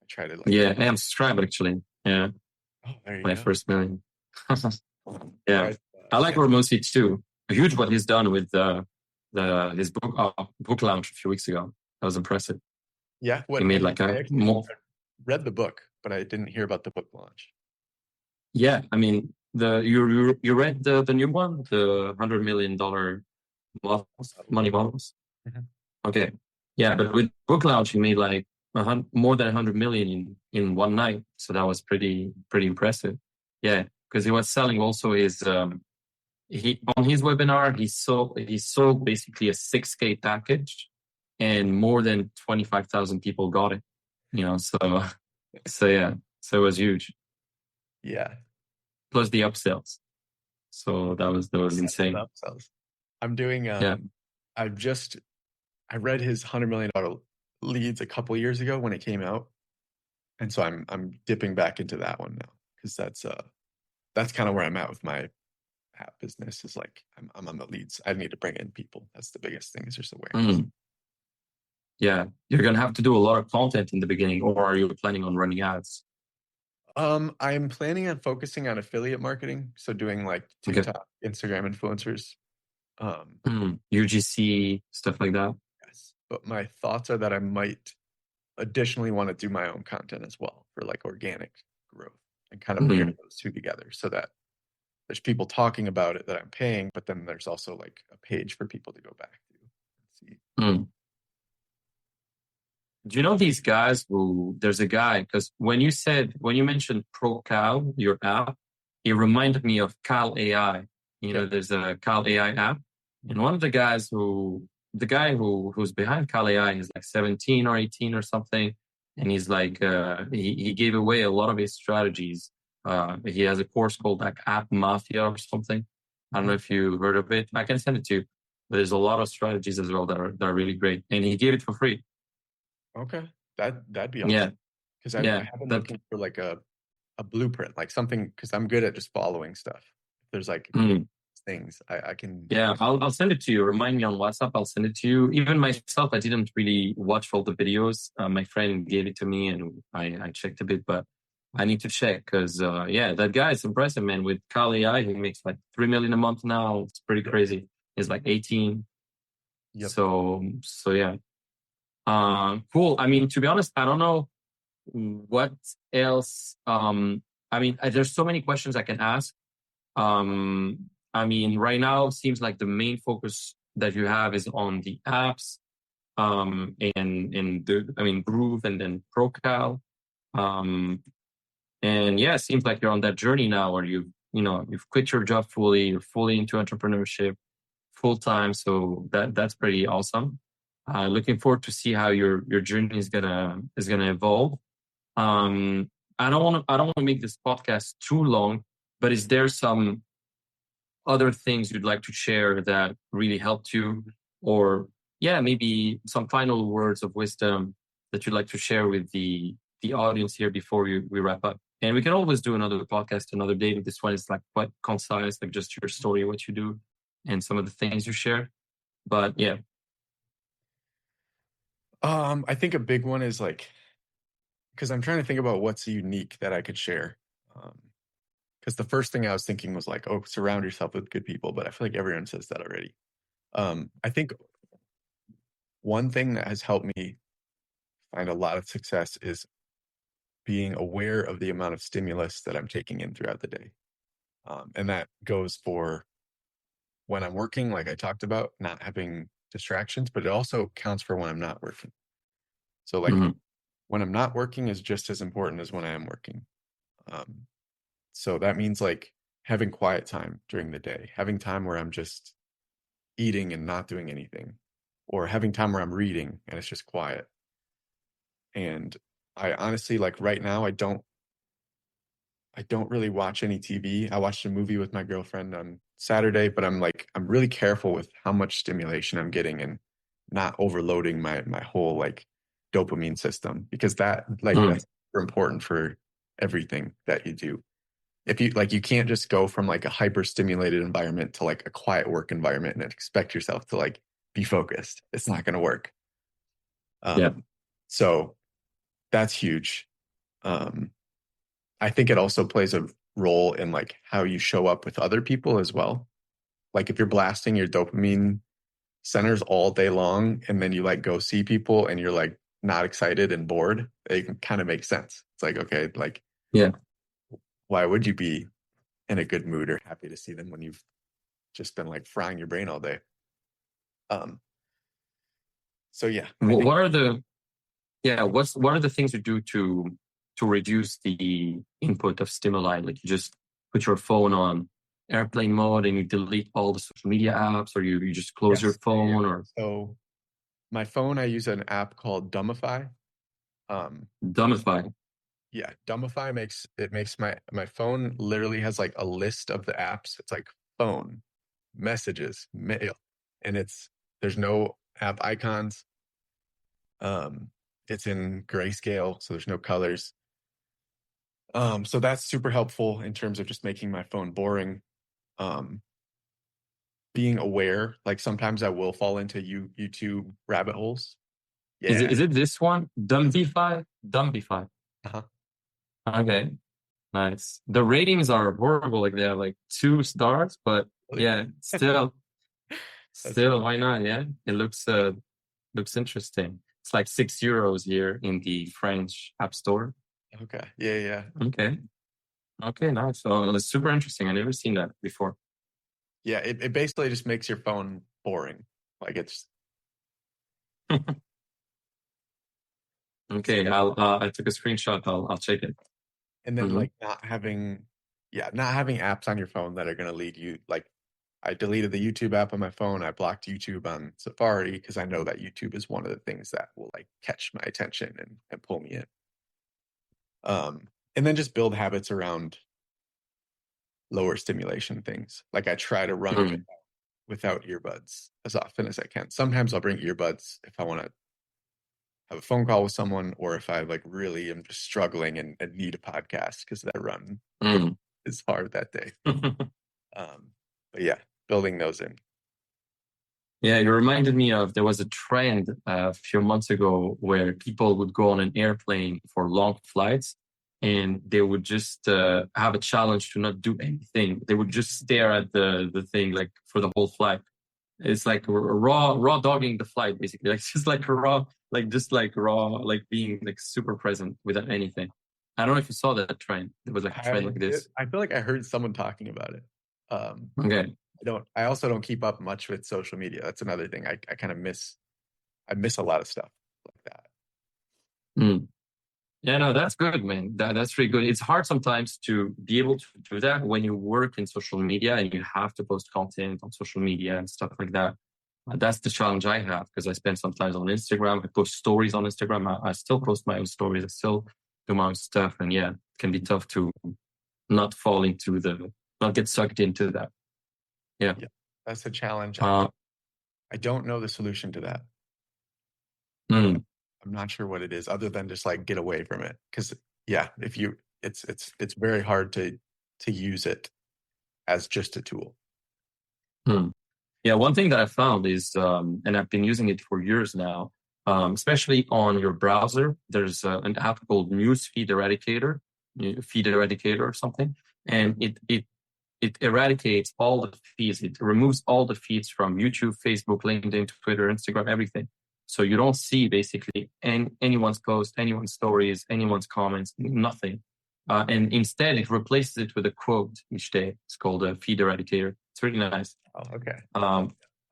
try to I am subscribed actually. Yeah. Oh, there you My go. First Million. Yeah. I like Hormozy too. Huge what he's done with his book launch a few weeks ago. That was impressive. Yeah. He made like I read the book, but I didn't hear about the book launch. Yeah, I mean you read the new one, the $100 million money models. Mm-hmm. Okay, yeah, but with book launch, he made like more than 100 million in one night, so that was pretty impressive. Yeah, because he was selling also his he on his webinar he sold basically a 6K package, and more than 25,000 people got it. So yeah, so it was huge. Yeah. Plus the upsells. So that was insane. Upsells. I'm doing I read his $100 million leads a couple years ago when it came out. And so I'm dipping back into that one now because that's kind of where I'm at with my app business is like I'm on the leads. I need to bring in people. That's the biggest thing is just awareness. Yeah. You're gonna have to do a lot of content in the beginning, or are you planning on running ads? I'm planning on focusing on affiliate marketing. So doing like TikTok, Instagram influencers. UGC, stuff like that. Yes. But my thoughts are that I might additionally want to do my own content as well for like organic growth and kind of marry those two together so that there's people talking about it that I'm paying, but then there's also like a page for people to go back to and see. Do you know these guys there's a guy, because when you mentioned ProCal, your app, it reminded me of Cal AI. There's a Cal AI app. And one of the guys who's behind Cal AI is like 17 or 18 or something. And he's like, he gave away a lot of his strategies. He has a course called like App Mafia or something. I don't know if you heard of it. I can send it to you. But there's a lot of strategies as well that are really great. And he gave it for free. Okay. That'd be awesome. Yeah. Because I have been looking for like a blueprint, like something, because I'm good at just following stuff. There's like things I can. Yeah, I'll send it to you. Remind me on WhatsApp. I'll send it to you. Even myself, I didn't really watch all the videos. My friend gave it to me and I checked a bit, but I need to check because, that guy is impressive, man. With Cal AI, he makes like 3 million a month now. It's pretty crazy. He's like 18. Yep. So yeah. Cool. I mean, to be honest, I don't know what else. There's so many questions I can ask. Right now it seems like the main focus that you have is on the apps. Groove and then Procal. And yeah, it seems like you're on that journey now where you've quit your job fully, you're fully into entrepreneurship full time. So that's pretty awesome. Looking forward to see how your journey is gonna evolve. I don't want to make this podcast too long, but is there some other things you'd like to share that really helped you, or yeah, maybe some final words of wisdom that you'd like to share with the audience here before we wrap up? And we can always do another podcast another day, but this one is like quite concise, like just your story, what you do, and some of the things you share. But yeah. I think a big one is like, because I'm trying to think about what's unique that I could share. Because the first thing I was thinking was like, oh, surround yourself with good people, but I feel like everyone says that already. I think one thing that has helped me find a lot of success is being aware of the amount of stimulus that I'm taking in throughout the day. And that goes for when I'm working, like I talked about, not having distractions, but it also counts for when I'm not working. So like when I'm not working is just as important as when I am working. So that means like having quiet time during the day, having time where I'm just eating and not doing anything, or having time where I'm reading and it's just quiet. And I honestly, like right now, I don't really watch any TV. I watched a movie with my girlfriend on Saturday, but I'm really careful with how much stimulation I'm getting and not overloading my whole like dopamine system, because that's super important for everything that you do. If you like, you can't just go from like a hyper stimulated environment to like a quiet work environment and expect yourself to like be focused. It's not going to work. So that's huge. I think it also plays a role in like how you show up with other people as well. Like if you're blasting your dopamine centers all day long and then you like go see people and you're like not excited and bored, it can kind of make sense. It's like, okay, like, Yeah. Why would you be in a good mood or happy to see them when you've just been like frying your brain all day? So yeah. What are the things you do to reduce the input of stimuli? Like you just put your phone on airplane mode and you delete all the social media apps, or you just close your phone? Or so my phone, I use an app called Dumbify. Dumbify. Yeah, Dumbify makes my phone literally has like a list of the apps. It's like phone, messages, mail, and there's no app icons. It's in grayscale, so there's no colors. So that's super helpful in terms of just making my phone boring. Being aware, like sometimes I will fall into YouTube rabbit holes. Yeah. Is it this one? Dumbify? Dumbify. Uh-huh. Okay. Nice. The ratings are horrible. Like they have like 2 stars, but yeah, still, why not? Yeah. It looks interesting. It's like €6 here in the French App Store. Okay. Yeah. Okay, nice. So it's super interesting. I never seen that before. Yeah, it basically just makes your phone boring. Like it's okay. I took a screenshot. I'll check it. And then like not having apps on your phone that are going to lead you. Like I deleted the YouTube app on my phone. I blocked YouTube on Safari because I know that YouTube is one of the things that will like catch my attention and pull me in. And then just build habits around lower stimulation things. Like I try to run without earbuds as often as I can. Sometimes I'll bring earbuds if I want to have a phone call with someone, or if I like really am just struggling and need a podcast because that run is hard that day. But yeah, building those in. Yeah, you reminded me of, there was a trend a few months ago where people would go on an airplane for long flights and they would just have a challenge to not do anything. They would just stare at the thing like for the whole flight. It's like raw dogging the flight, basically. Like just like raw, like being like super present without anything. I don't know if you saw that trend. There was like a trend like this. I feel like I heard someone talking about it. Okay. I also don't keep up much with social media. That's another thing. I kind of miss. I miss a lot of stuff like that. Mm. Yeah, no, that's good, man. That's really good. It's hard sometimes to be able to do that when you work in social media and you have to post content on social media and stuff like that. That's the challenge I have because I spend sometimes on Instagram. I post stories on Instagram. I still post my own stories. I still do my own stuff. And yeah, it can be tough to not fall into not get sucked into that. Yeah. Yeah, that's the challenge. Uh, I don't know the solution to that. mm, I'm not sure what it is other than just like get away from it. Because yeah, if you, it's very hard to use it as just a tool. mm. Yeah, one thing that I found is, and I've been using it for years now, especially on your browser, there's an app called Feed Eradicator or something, and it eradicates all the feeds. It removes all the feeds from YouTube, Facebook, LinkedIn, Twitter, Instagram, everything. So you don't see basically anyone's post, anyone's stories, anyone's comments, nothing. And instead, it replaces it with a quote each day. It's called a Feed Eradicator. It's really nice. Oh, okay.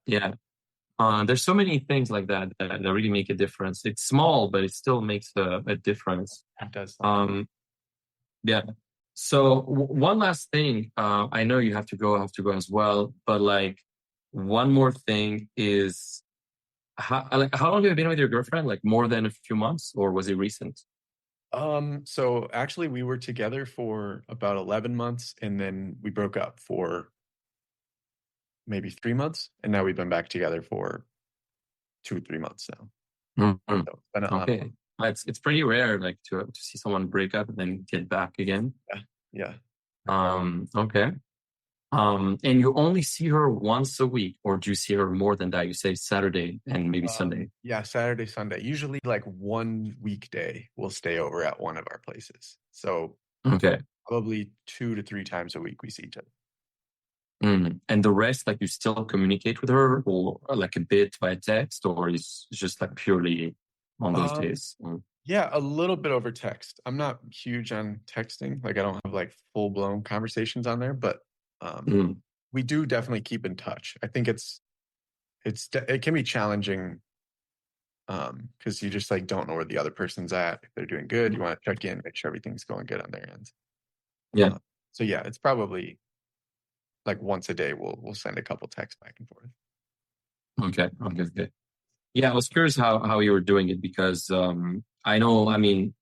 Yeah. There's so many things like that really make a difference. It's small, but it still makes a difference. It does. Yeah. So one last thing, I know you have to go as well, but like one more thing is how long have you been with your girlfriend? Like more than a few months, or was it recent? So actually we were together for about 11 months and then we broke up for maybe 3 months. And now we've been back together for 2 or 3 months now. Mm-hmm. So it's been Okay. It's pretty rare, like to see someone break up and then get back again. Yeah. Okay. And you only see her once a week, or do you see her more than that? You say Saturday and maybe Sunday. Yeah, Saturday, Sunday. Usually like one weekday we'll stay over at one of our places. So Okay. probably 2 to 3 times a week we see each other. And the rest, like you still communicate with her, or like a bit by text, or is just like purely on those days? Yeah, a little bit over text. I'm not huge on texting. Like I don't have like full blown conversations on there, but we do definitely keep in touch. I think it can be challenging because you just like don't know where the other person's at. If they're doing good, you want to check in, make sure everything's going good on their end. Yeah. So yeah, it's probably like once a day we'll send a couple texts back and forth. Okay. Yeah, I was curious how you were doing it because I know, I mean,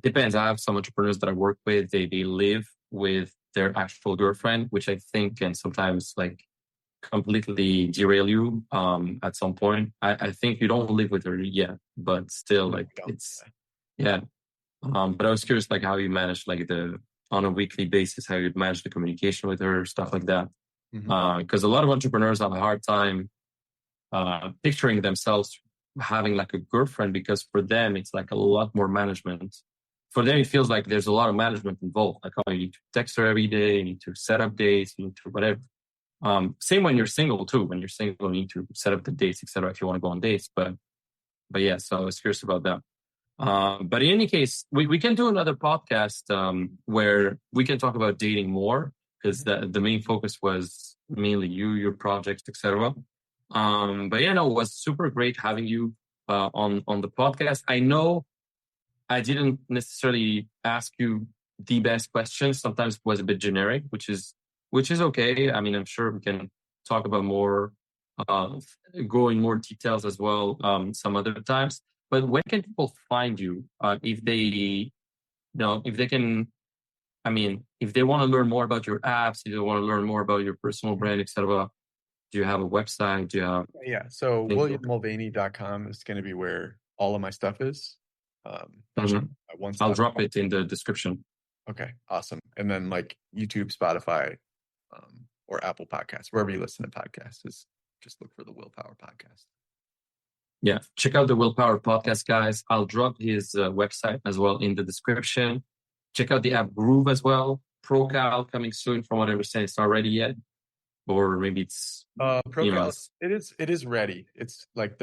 depends. I have some entrepreneurs that I work with. They live with their actual girlfriend, which I think can sometimes like completely derail you at some point. I think you don't live with her yet, but still like it's yeah. But I was curious like how you manage like on a weekly basis, how you manage the communication with her, stuff like that. Because a lot of entrepreneurs have a hard time picturing themselves having like a girlfriend because for them it's like a lot more management. For them it feels like there's a lot of management involved. Like you need to text her every day, you need to set up dates, you need to whatever. Same when you're single too. When you're single, you need to set up the dates, etc. If you want to go on dates. But yeah, so I was curious about that. But in any case, we can do another podcast where we can talk about dating more because the main focus was mainly your projects, etc. But yeah, no, it was super great having you on the podcast. I know I didn't necessarily ask you the best questions. Sometimes it was a bit generic, which is okay. I mean, I'm sure we can talk about more, go in more details as well some other times. But where can people find you if they, if they can? I mean, if they want to learn more about your apps, if they want to learn more about your personal brand, etc. Do you have a website? Do you have? Yeah. So WilliamMulvaney.com is going to be where all of my stuff is. I'll drop it in the description. Okay, awesome. And then like YouTube, Spotify, or Apple Podcasts, wherever you listen to podcasts, just look for the Willpower Podcast. Yeah, check out the Willpower Podcast, guys. I'll drop his website as well in the description. Check out the app Groove as well. ProCal coming soon, from what I understand. It's not ready yet, or maybe it's ProCal. It is ready. It's like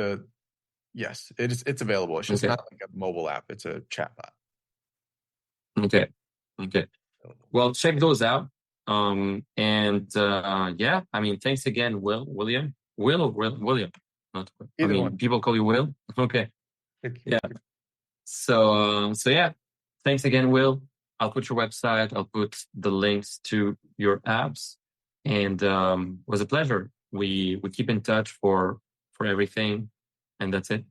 yes, it's available. It's just not like a mobile app. It's a chatbot. Okay. Well, check those out. Yeah, I mean, thanks again, William. William. I Either mean, one. people call you Will. Okay. Thank you. Yeah. So yeah. Thanks again, Will. I'll put your website. I'll put the links to your apps, and it was a pleasure. We keep in touch for everything, and that's it.